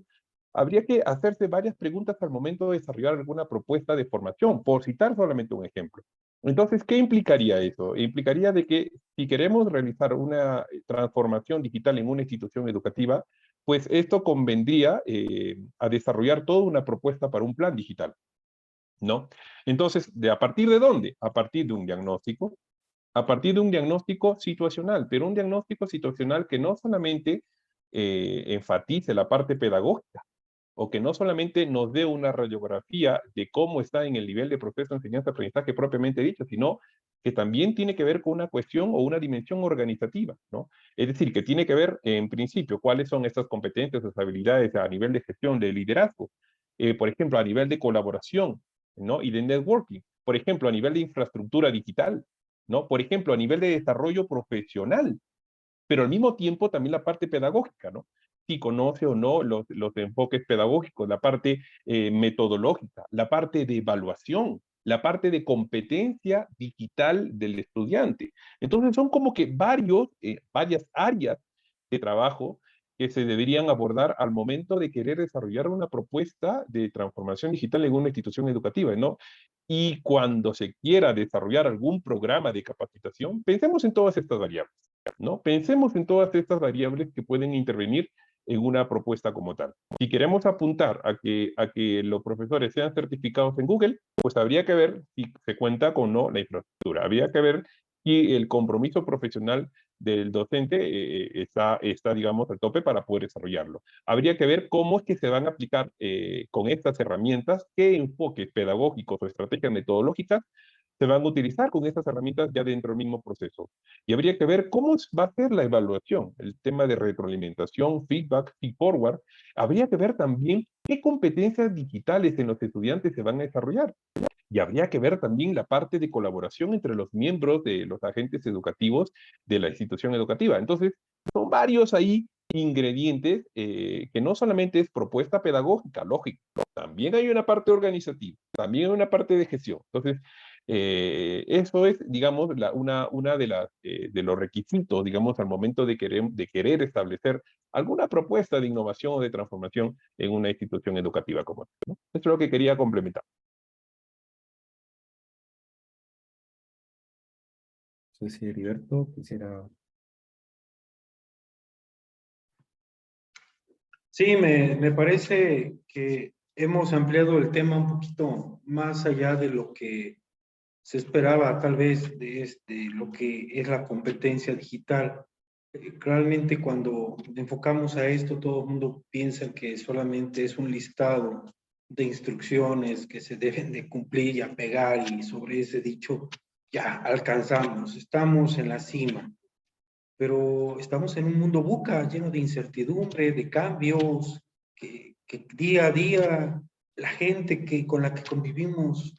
habría que hacerse varias preguntas al momento de desarrollar alguna propuesta de formación, por citar solamente un ejemplo. Entonces, ¿qué implicaría eso? Implicaría de que si queremos realizar una transformación digital en una institución educativa, pues esto convendría a desarrollar toda una propuesta para un plan digital, ¿no? Entonces, ¿a partir de dónde? A partir de un diagnóstico, a partir de un diagnóstico situacional, pero un diagnóstico situacional que no solamente enfatice la parte pedagógica, o que no solamente nos dé una radiografía de cómo está en el nivel de proceso de enseñanza-aprendizaje propiamente dicho, sino que también tiene que ver con una cuestión o una dimensión organizativa, ¿no? Es decir, que tiene que ver, en principio, cuáles son estas competencias, estas habilidades a nivel de gestión, de liderazgo, por ejemplo, a nivel de colaboración, ¿no? Y de networking, por ejemplo, a nivel de infraestructura digital, ¿no? Por ejemplo, a nivel de desarrollo profesional, pero al mismo tiempo también la parte pedagógica, ¿no? Si conoce o no los enfoques pedagógicos, la parte metodológica, la parte de evaluación, la parte de competencia digital del estudiante. Entonces son como que varias áreas de trabajo que se deberían abordar al momento de querer desarrollar una propuesta de transformación digital en una institución educativa, ¿no? Y cuando se quiera desarrollar algún programa de capacitación, pensemos en todas estas variables, ¿no? Pensemos en todas estas variables que pueden intervenir en una propuesta como tal. Si queremos apuntar a que los profesores sean certificados en Google, pues habría que ver si se cuenta con no la infraestructura. Habría que ver si el compromiso profesional del docente está, digamos, al tope para poder desarrollarlo. Habría que ver cómo es que se van a aplicar con estas herramientas, qué enfoques pedagógicos o estrategias metodológicas se van a utilizar con estas herramientas ya dentro del mismo proceso. Y habría que ver cómo va a ser la evaluación, el tema de retroalimentación, feedback, feed forward. Habría que ver también qué competencias digitales en los estudiantes se van a desarrollar. Y habría que ver también la parte de colaboración entre los miembros de los agentes educativos de la institución educativa. Entonces, son varios ahí ingredientes que no solamente es propuesta pedagógica, lógico, también hay una parte organizativa, también hay una parte de gestión. Entonces, eso es, digamos, una de los requisitos, digamos, al momento de querer establecer alguna propuesta de innovación o de transformación en una institución educativa como esta, ¿no? Eso es lo que quería complementar. No sé si Heriberto quisiera... Sí, me parece que hemos ampliado el tema un poquito más allá de lo que se esperaba, tal vez, de lo que es la competencia digital. Realmente cuando enfocamos a esto, todo el mundo piensa que solamente es un listado de instrucciones que se deben de cumplir y apegar, y sobre ese dicho ya alcanzamos, estamos en la cima. Pero estamos en un mundo VUCA lleno de incertidumbre, de cambios, que día a día la gente con la que convivimos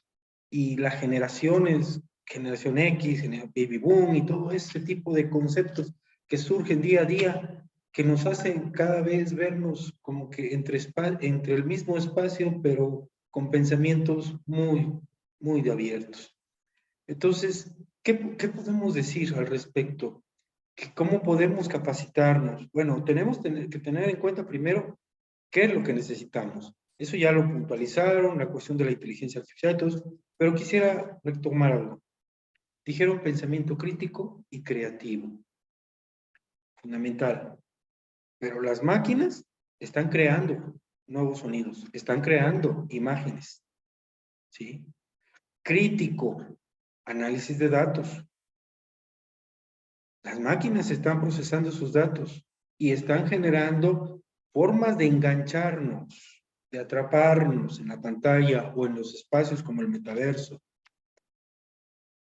y las generaciones, generación X, baby boom y todo ese tipo de conceptos que surgen día a día, que nos hacen cada vez vernos como que entre el mismo espacio, pero con pensamientos muy abiertos. Entonces, ¿qué podemos decir al respecto? ¿Cómo podemos capacitarnos? Bueno, tenemos que tener en cuenta primero qué es lo que necesitamos. Eso ya lo puntualizaron, la cuestión de la inteligencia artificial y todo eso, pero quisiera retomar algo. Dijeron pensamiento crítico y creativo. Fundamental. Pero las máquinas están creando nuevos sonidos, están creando imágenes. ¿Sí? Crítico. análisis de datos. Las máquinas están procesando sus datos y están generando formas de engancharnos, de atraparnos en la pantalla o en los espacios como el metaverso.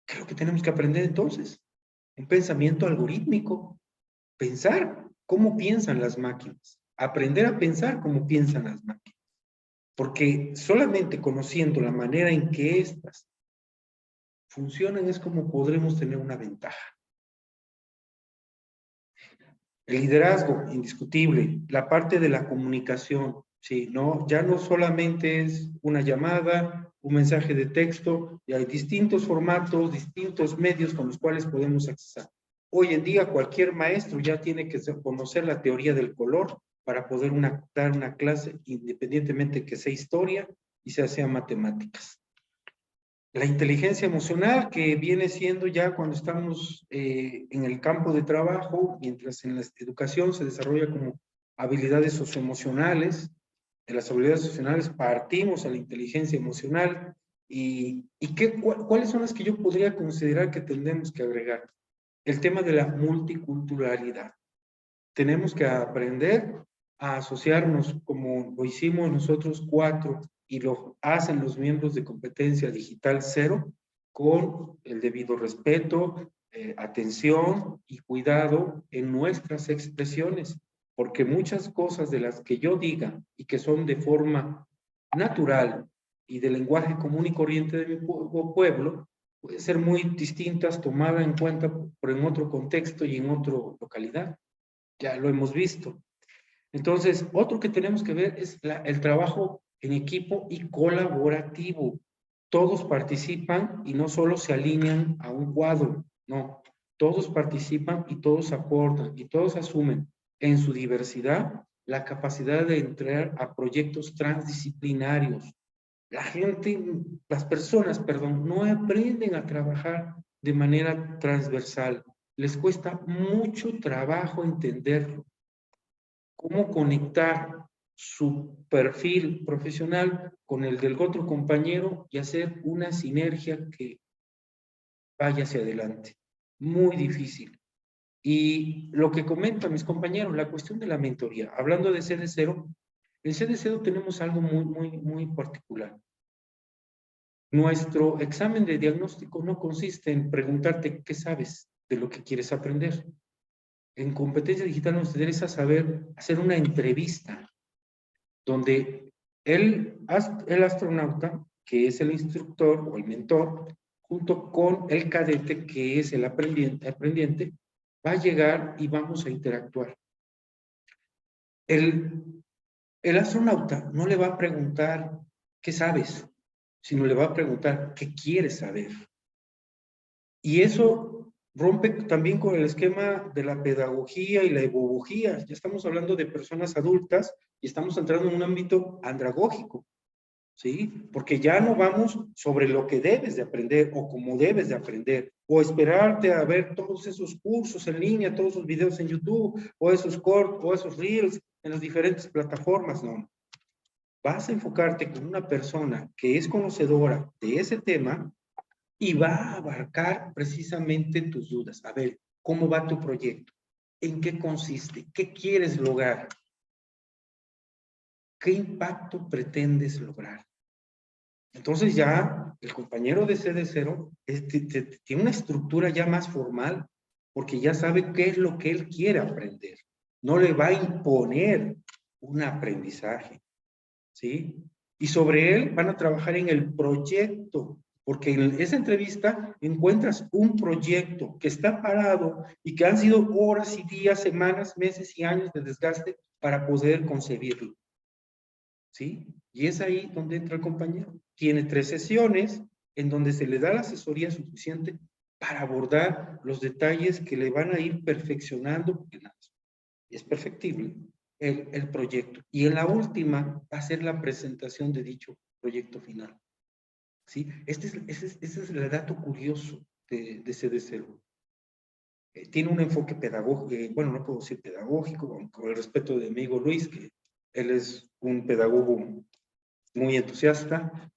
¿Qué es lo que tenemos que aprender entonces? Un pensamiento algorítmico. Pensar cómo piensan las máquinas. Aprender a pensar cómo piensan las máquinas. Porque solamente conociendo la manera en que éstas funcionan es como podremos tener una ventaja. El liderazgo, indiscutible. La parte de la comunicación, sí, ¿no? Ya no solamente es una llamada, un mensaje de texto, y hay distintos formatos, distintos medios con los cuales podemos accesar. Hoy en día cualquier maestro ya tiene que conocer la teoría del color para poder dar una clase, independientemente que sea historia y sea matemáticas. La inteligencia emocional, que viene siendo ya cuando estamos en el campo de trabajo, mientras en la educación se desarrolla como habilidades socioemocionales. De las habilidades socioemocionales partimos a la inteligencia emocional. ¿Cuáles son las que yo podría considerar que tendremos que agregar? El tema de la multiculturalidad. Tenemos que aprender a asociarnos como lo hicimos nosotros 4 y lo hacen los miembros de Competencia Digital Cero, con el debido respeto, atención y cuidado en nuestras expresiones, porque muchas cosas de las que yo diga y que son de forma natural y de lenguaje común y corriente de mi pueblo, pueden ser muy distintas, tomadas en cuenta por en otro contexto y en otra localidad. Ya lo hemos visto. Entonces, otro que tenemos que ver es el trabajo en equipo y colaborativo. Todos participan y no solo se alinean a un cuadro, no. Todos participan y todos aportan y todos asumen en su diversidad la capacidad de entrar a proyectos transdisciplinarios. Las personas, perdón, no aprenden a trabajar de manera transversal. Les cuesta mucho trabajo entenderlo. Cómo conectar su perfil profesional con el del otro compañero y hacer una sinergia que vaya hacia adelante. Muy difícil. Y lo que comentan mis compañeros, la cuestión de la mentoría. Hablando de CD0, en CD0 tenemos algo muy particular. Nuestro examen de diagnóstico no consiste en preguntarte qué sabes de lo que quieres aprender. En Competencia Digital nos interesa saber hacer una entrevista donde el astronauta, que es el instructor o el mentor, junto con el cadete, que es el aprendiente, va a llegar y vamos a interactuar. El astronauta no le va a preguntar qué sabes, sino le va a preguntar qué quieres saber. Y eso rompe también con el esquema de la pedagogía y la ebogogía. Ya estamos hablando de personas adultas y estamos entrando en un ámbito andragógico, ¿sí? Porque ya no vamos sobre lo que debes de aprender o cómo debes de aprender, o esperarte a ver todos esos cursos en línea, todos esos videos en YouTube, o esos cortos, o esos reels en las diferentes plataformas, no. Vas a enfocarte con una persona que es conocedora de ese tema y va a abarcar precisamente tus dudas. A ver, ¿cómo va tu proyecto? ¿En qué consiste? ¿Qué quieres lograr? ¿Qué impacto pretendes lograr? Entonces ya el compañero de CD0 tiene una estructura ya más formal, porque ya sabe qué es lo que él quiere aprender. No le va a imponer un aprendizaje, ¿sí? Y sobre él van a trabajar en el proyecto, porque en esa entrevista encuentras un proyecto que está parado y que han sido horas y días, semanas, meses y años de desgaste para poder concebirlo, ¿sí? Y es ahí donde entra el compañero. Tiene 3 sesiones en donde se le da la asesoría suficiente para abordar los detalles que le van a ir perfeccionando, porque es perfectible el proyecto. Y en la última va a ser la presentación de dicho proyecto final, ¿sí? Ese es el dato curioso de CD0. Tiene un enfoque pedagógico, bueno, no puedo decir pedagógico, con el respeto de mi amigo Luis, que él es un pedagogo muy entusiasta,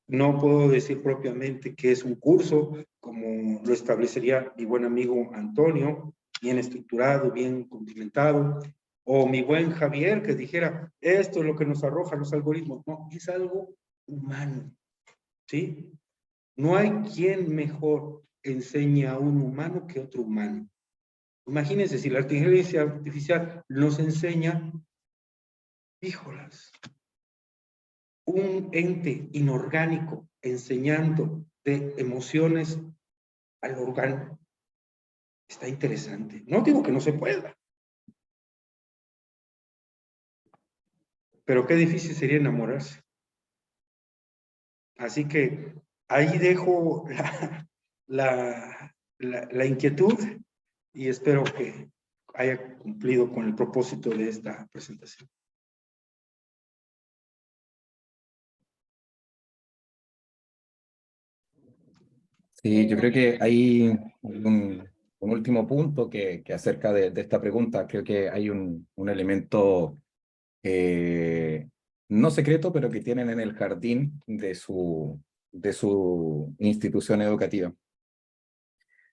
No puedo decir propiamente que es un curso, como lo establecería mi buen amigo Antonio, bien estructurado, bien condimentado, o mi buen Javier, que dijera, esto es lo que nos arrojan los algoritmos. No, es algo humano, ¿sí? No hay quien mejor enseñe a un humano que otro humano. Imagínense, si la inteligencia artificial nos enseña, híjolas, un ente inorgánico enseñando de emociones al órgano, está interesante. No digo que no se pueda, pero qué difícil sería enamorarse. Así que ahí dejo la inquietud y espero que haya cumplido con el propósito de esta presentación. Sí, yo creo que hay un último punto que acerca de esta pregunta. Creo que hay un elemento no secreto, pero que tienen en el jardín de su institución educativa.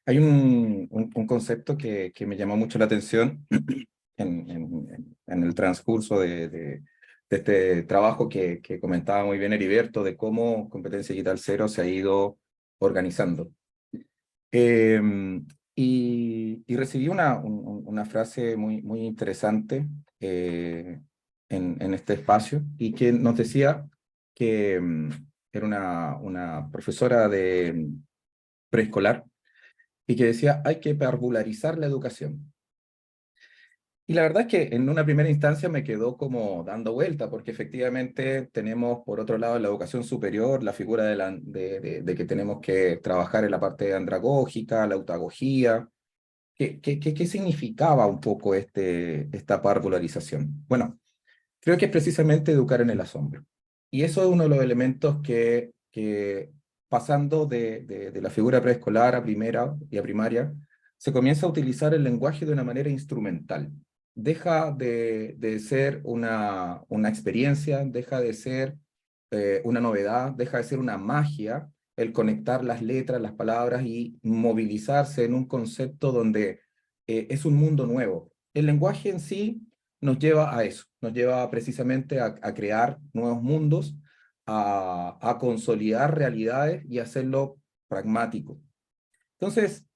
Hay un concepto que me llamó mucho la atención en el transcurso de este trabajo que comentaba muy bien Heriberto, de cómo Competencia Digital Cero se ha ido organizando. Y recibí una frase muy interesante en este espacio, y que nos decía que era una profesora de preescolar, y que decía, hay que parvularizar la educación. Y la verdad es que en una primera instancia me quedó como dando vuelta, porque efectivamente tenemos por otro lado en la educación superior la figura de que tenemos que trabajar en la parte andragógica, la autagogía. ¿Qué significaba un poco esta parvularización? Bueno, creo que es precisamente educar en el asombro. Y eso es uno de los elementos que pasando de la figura preescolar a primera y a primaria, se comienza a utilizar el lenguaje de una manera instrumental. Deja de ser una experiencia, deja de ser una novedad, deja de ser una magia el conectar las letras, las palabras y movilizarse en un concepto donde es un mundo nuevo. El lenguaje en sí nos lleva a eso, nos lleva precisamente a crear nuevos mundos, a consolidar realidades y hacerlo pragmático. Entonces,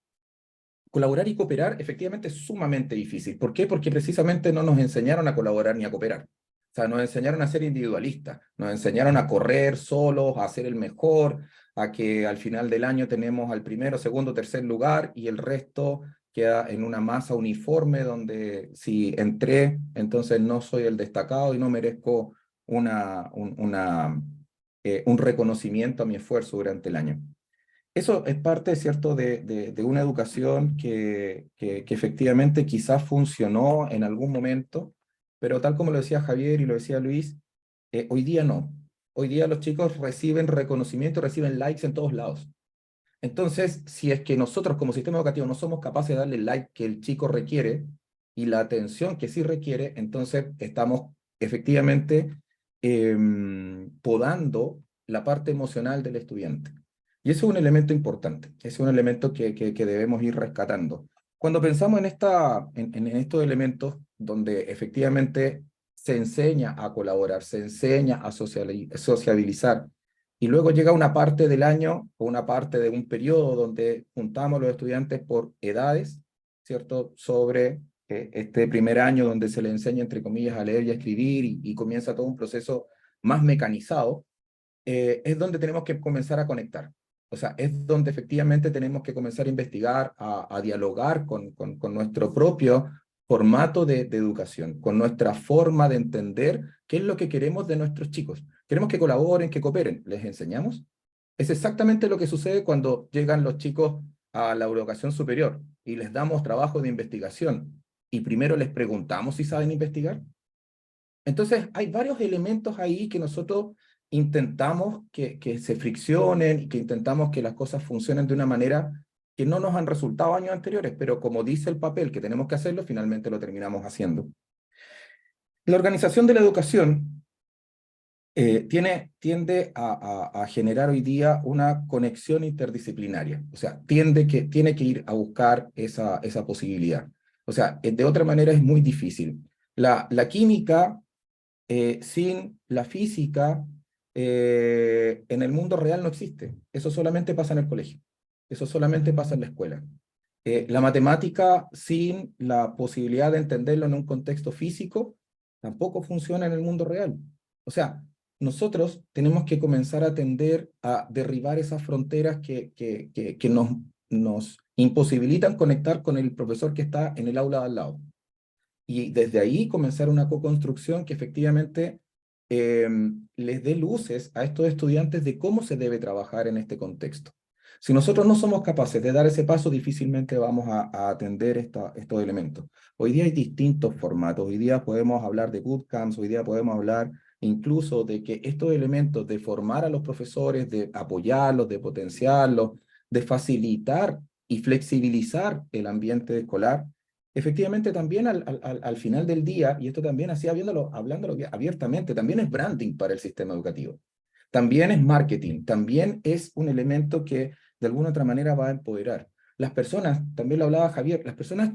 colaborar y cooperar efectivamente es sumamente difícil. ¿Por qué? Porque precisamente no nos enseñaron a colaborar ni a cooperar. O sea, nos enseñaron a ser individualistas, nos enseñaron a correr solos, a ser el mejor, a que al final del año tenemos al primero, segundo, tercer lugar y el resto queda en una masa uniforme donde si entré, entonces no soy el destacado y no merezco un reconocimiento a mi esfuerzo durante el año. Eso es parte, ¿cierto?, de una educación que efectivamente quizás funcionó en algún momento, pero tal como lo decía Javier y lo decía Luis, hoy día no. Hoy día los chicos reciben reconocimiento, reciben likes en todos lados. Entonces, si es que nosotros como sistema educativo no somos capaces de darle el like que el chico requiere y la atención que sí requiere, entonces estamos efectivamente podando la parte emocional del estudiante. Y eso es un elemento importante, es un elemento que debemos ir rescatando. Cuando pensamos en estos elementos donde efectivamente se enseña a colaborar, se enseña a sociabilizar, y luego llega una parte del año o una parte de un periodo donde juntamos a los estudiantes por edades, ¿cierto? Sobre este primer año donde se les enseña, entre comillas, a leer y a escribir y comienza todo un proceso más mecanizado, es donde tenemos que comenzar a conectar. O sea, es donde efectivamente tenemos que comenzar a investigar, a dialogar con nuestro propio formato de educación, con nuestra forma de entender qué es lo que queremos de nuestros chicos. Queremos que colaboren, que cooperen. ¿Les enseñamos? Es exactamente lo que sucede cuando llegan los chicos a la educación superior y les damos trabajo de investigación y primero les preguntamos si saben investigar. Entonces, hay varios elementos ahí que nosotros intentamos que se friccionen y que intentamos que las cosas funcionen de una manera que no nos han resultado años anteriores, pero como dice el papel que tenemos que hacerlo, finalmente lo terminamos haciendo. La organización de la educación tiende a generar hoy día una conexión interdisciplinaria. O sea, tiene que ir a buscar esa posibilidad. O sea, de otra manera es muy difícil. La química sin la física en el mundo real no existe. Eso solamente pasa en el colegio. Eso solamente pasa en la escuela. La matemática sin la posibilidad de entenderlo en un contexto físico tampoco funciona en el mundo real. O sea, nosotros tenemos que comenzar a tender a derribar esas fronteras que nos imposibilitan conectar con el profesor que está en el aula de al lado. Y desde ahí comenzar una co-construcción que efectivamente les dé luces a estos estudiantes de cómo se debe trabajar en este contexto. Si nosotros no somos capaces de dar ese paso, difícilmente vamos a atender estos elementos. Hoy día hay distintos formatos, hoy día podemos hablar de bootcamps, hoy día podemos hablar incluso de que estos elementos de formar a los profesores, de apoyarlos, de potenciarlos, de facilitar y flexibilizar el ambiente escolar, efectivamente también al final del día, y esto también así hablándolo abiertamente, también es branding para el sistema educativo. También es marketing, también es un elemento que de alguna otra manera va a empoderar. Las personas, también lo hablaba Javier, las personas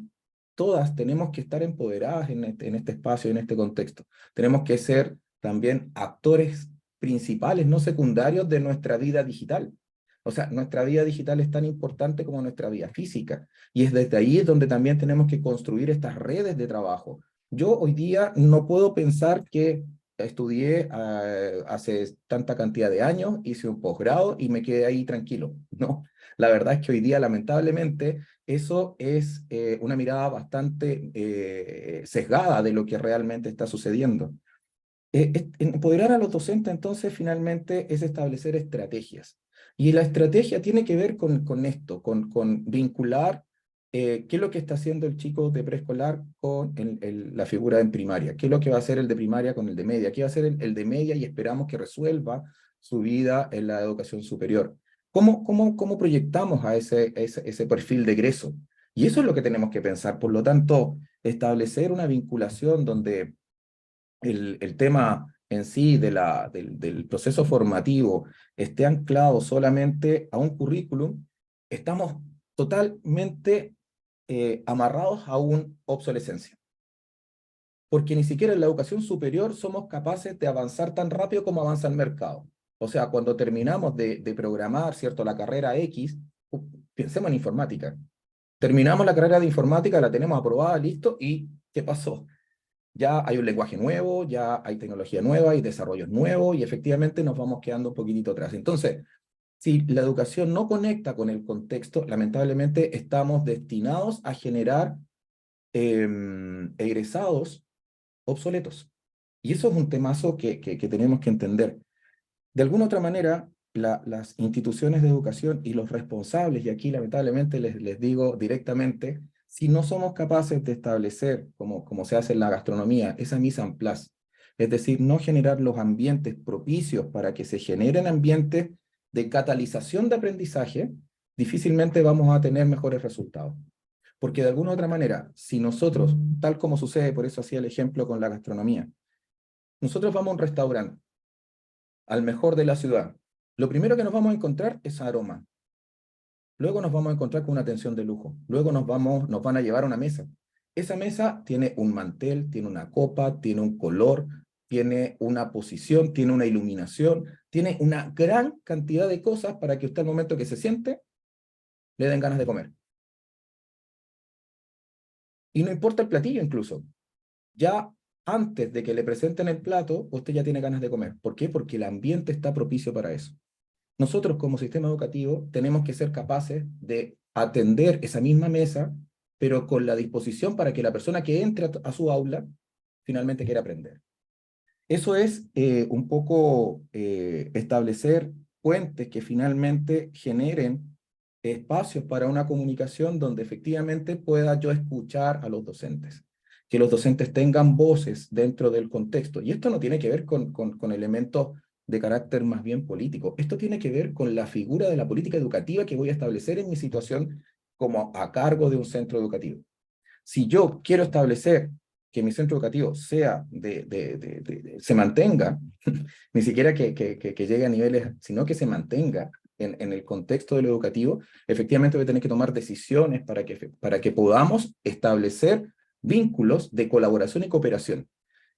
todas tenemos que estar empoderadas en este espacio, en este contexto. Tenemos que ser también actores principales, no secundarios de nuestra vida digital. O sea, nuestra vida digital es tan importante como nuestra vida física. Y es desde ahí donde también tenemos que construir estas redes de trabajo. Yo hoy día no puedo pensar que estudié hace tanta cantidad de años, hice un posgrado y me quedé ahí tranquilo. No, la verdad es que hoy día, lamentablemente, eso es una mirada bastante sesgada de lo que realmente está sucediendo. Empoderar a los docentes, entonces, finalmente, es establecer estrategias. Y la estrategia tiene que ver con esto, con vincular qué es lo que está haciendo el chico de preescolar con la figura en primaria, qué es lo que va a hacer el de primaria con el de media, qué va a hacer el de media y esperamos que resuelva su vida en la educación superior. ¿Cómo proyectamos a ese perfil de egreso? Y eso es lo que tenemos que pensar. Por lo tanto, establecer una vinculación donde el tema en sí del proceso formativo esté anclado solamente a un currículum, estamos totalmente amarrados a una obsolescencia. Porque ni siquiera en la educación superior somos capaces de avanzar tan rápido como avanza el mercado. O sea, cuando terminamos de programar, ¿cierto?, la carrera X, pensemos en informática. Terminamos la carrera de informática, la tenemos aprobada, listo, ¿y qué pasó? Ya hay un lenguaje nuevo, ya hay tecnología nueva, hay desarrollos nuevos, y efectivamente nos vamos quedando un poquitito atrás. Entonces, si la educación no conecta con el contexto, lamentablemente estamos destinados a generar egresados obsoletos. Y eso es un temazo que tenemos que entender. De alguna otra manera, las instituciones de educación y los responsables, y aquí lamentablemente les digo directamente, si no somos capaces de establecer, como se hace en la gastronomía, esa mise en place, es decir, no generar los ambientes propicios para que se generen ambientes de catalización de aprendizaje, difícilmente vamos a tener mejores resultados. Porque de alguna otra manera, si nosotros, tal como sucede, por eso hacía el ejemplo con la gastronomía, nosotros vamos a un restaurante, al mejor de la ciudad, lo primero que nos vamos a encontrar es aroma. Luego nos vamos a encontrar con una atención de lujo. Luego nos van a llevar a una mesa. Esa mesa tiene un mantel, tiene una copa, tiene un color, tiene una posición, tiene una iluminación, tiene una gran cantidad de cosas para que usted al momento que se siente, le den ganas de comer. Y no importa el platillo incluso. Ya antes de que le presenten el plato, usted ya tiene ganas de comer. ¿Por qué? Porque el ambiente está propicio para eso. Nosotros como sistema educativo tenemos que ser capaces de atender esa misma mesa, pero con la disposición para que la persona que entre a su aula finalmente quiera aprender. Eso es un poco establecer puentes que finalmente generen espacios para una comunicación donde efectivamente pueda yo escuchar a los docentes, que los docentes tengan voces dentro del contexto. Y esto no tiene que ver con elementos de carácter más bien político. Esto tiene que ver con la figura de la política educativa que voy a establecer en mi situación como a cargo de un centro educativo. Si yo quiero establecer que mi centro educativo sea se mantenga, ni siquiera que llegue a niveles, sino que se mantenga en el contexto de lo educativo, efectivamente voy a tener que tomar decisiones para que podamos establecer vínculos de colaboración y cooperación.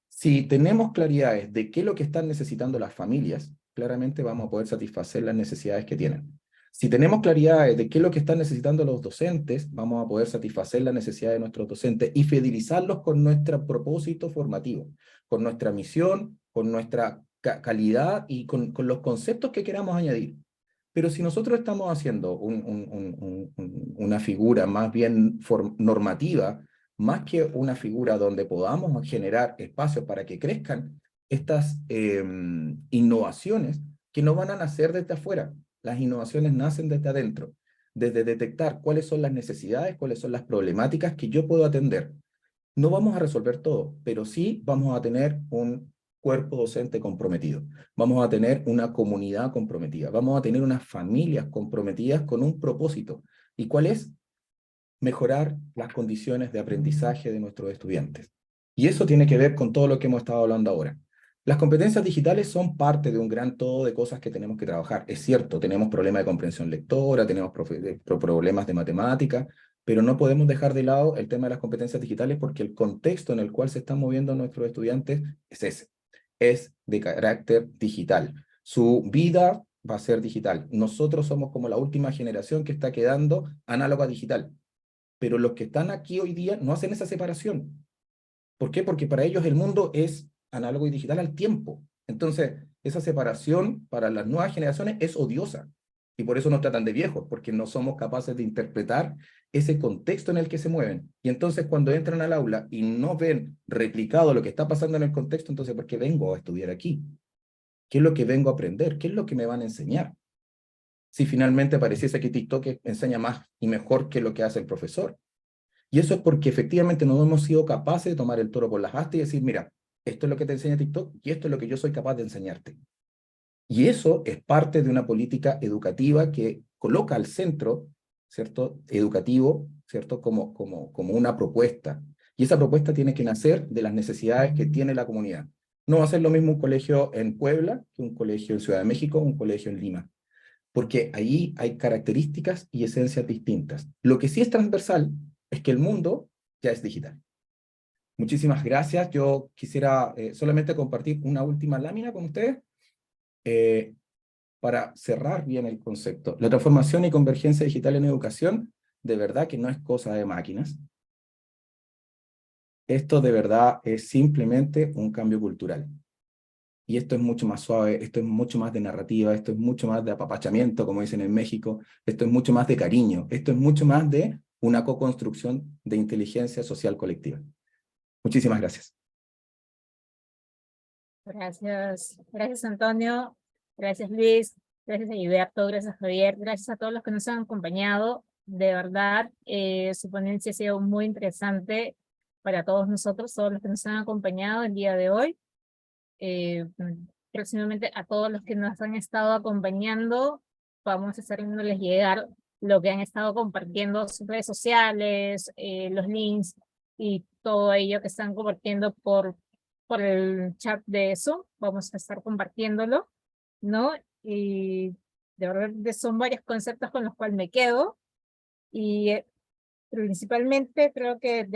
Si tenemos claridades de qué es lo que están necesitando las familias, claramente vamos a poder satisfacer las necesidades que tienen. Si tenemos claridades de qué es lo que están necesitando los docentes, vamos a poder satisfacer las necesidades de nuestros docentes y fidelizarlos con nuestro propósito formativo, con nuestra misión, con nuestra calidad y con los conceptos que queramos añadir. Pero si nosotros estamos haciendo una figura más bien normativa, más que una figura donde podamos generar espacios para que crezcan estas innovaciones que no van a nacer desde afuera. Las innovaciones nacen desde adentro, desde detectar cuáles son las necesidades, cuáles son las problemáticas que yo puedo atender. No vamos a resolver todo, pero sí vamos a tener un cuerpo docente comprometido. Vamos a tener una comunidad comprometida. Vamos a tener unas familias comprometidas con un propósito. ¿Y cuál es? Mejorar las condiciones de aprendizaje de nuestros estudiantes. Y eso tiene que ver con todo lo que hemos estado hablando ahora. Las competencias digitales son parte de un gran todo de cosas que tenemos que trabajar. Es cierto, tenemos problemas de comprensión lectora, tenemos problemas de matemática, pero no podemos dejar de lado el tema de las competencias digitales porque el contexto en el cual se están moviendo nuestros estudiantes es ese. Es de carácter digital. Su vida va a ser digital. Nosotros somos como la última generación que está quedando análoga digital. Pero los que están aquí hoy día no hacen esa separación. ¿Por qué? Porque para ellos el mundo es análogo y digital al tiempo. Entonces, esa separación para las nuevas generaciones es odiosa. Y por eso nos tratan de viejos, porque no somos capaces de interpretar ese contexto en el que se mueven. Y entonces cuando entran al aula y no ven replicado lo que está pasando en el contexto, entonces, ¿por qué vengo a estudiar aquí? ¿Qué es lo que vengo a aprender? ¿Qué es lo que me van a enseñar? Si finalmente pareciese que TikTok enseña más y mejor que lo que hace el profesor. Y eso es porque efectivamente no hemos sido capaces de tomar el toro por las astas y decir, mira, esto es lo que te enseña TikTok y esto es lo que yo soy capaz de enseñarte. Y eso es parte de una política educativa que coloca al centro, ¿cierto? Educativo, ¿cierto? Como una propuesta. Y esa propuesta tiene que nacer de las necesidades que tiene la comunidad. No va a ser lo mismo un colegio en Puebla que un colegio en Ciudad de México o un colegio en Lima, porque ahí hay características y esencias distintas. Lo que sí es transversal es que el mundo ya es digital. Muchísimas gracias. Yo quisiera solamente compartir una última lámina con ustedes para cerrar bien el concepto. La transformación y convergencia digital en educación, de verdad que no es cosa de máquinas. Esto de verdad es simplemente un cambio cultural. Y esto es mucho más suave, esto es mucho más de narrativa, esto es mucho más de apapachamiento, como dicen en México, esto es mucho más de cariño, esto es mucho más de una co-construcción de inteligencia social colectiva. Muchísimas gracias. Gracias, gracias Antonio, gracias Luis, gracias Heriberto, gracias Javier, gracias a todos los que nos han acompañado. De verdad, su ponencia ha sido muy interesante para todos nosotros, todos los que nos han acompañado el día de hoy. Próximamente a todos los que nos han estado acompañando, vamos a estar haciéndoles llegar lo que han estado compartiendo sus redes sociales, los links y todo ello que están compartiendo por el chat de Zoom. Vamos a estar compartiéndolo, ¿no? Y de verdad son varios conceptos con los cuales me quedo y principalmente creo que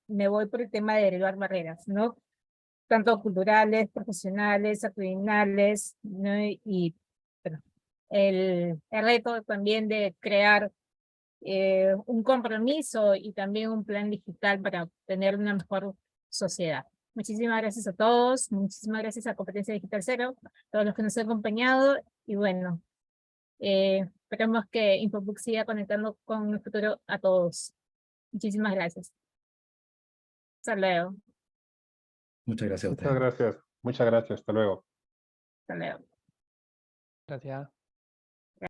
me voy por el tema de derribar barreras, ¿no? Tanto culturales, profesionales, actitudinales, ¿no? Y bueno, el reto también de crear un compromiso y también un plan digital para tener una mejor sociedad. Muchísimas gracias a todos, muchísimas gracias a Competencia Digital Cero, a todos los que nos han acompañado, y bueno, esperemos que Infobook siga conectando con el futuro a todos. Muchísimas gracias. Hasta luego. Muchas gracias a ustedes. Muchas gracias. Muchas gracias. Hasta luego. Hasta luego. Gracias.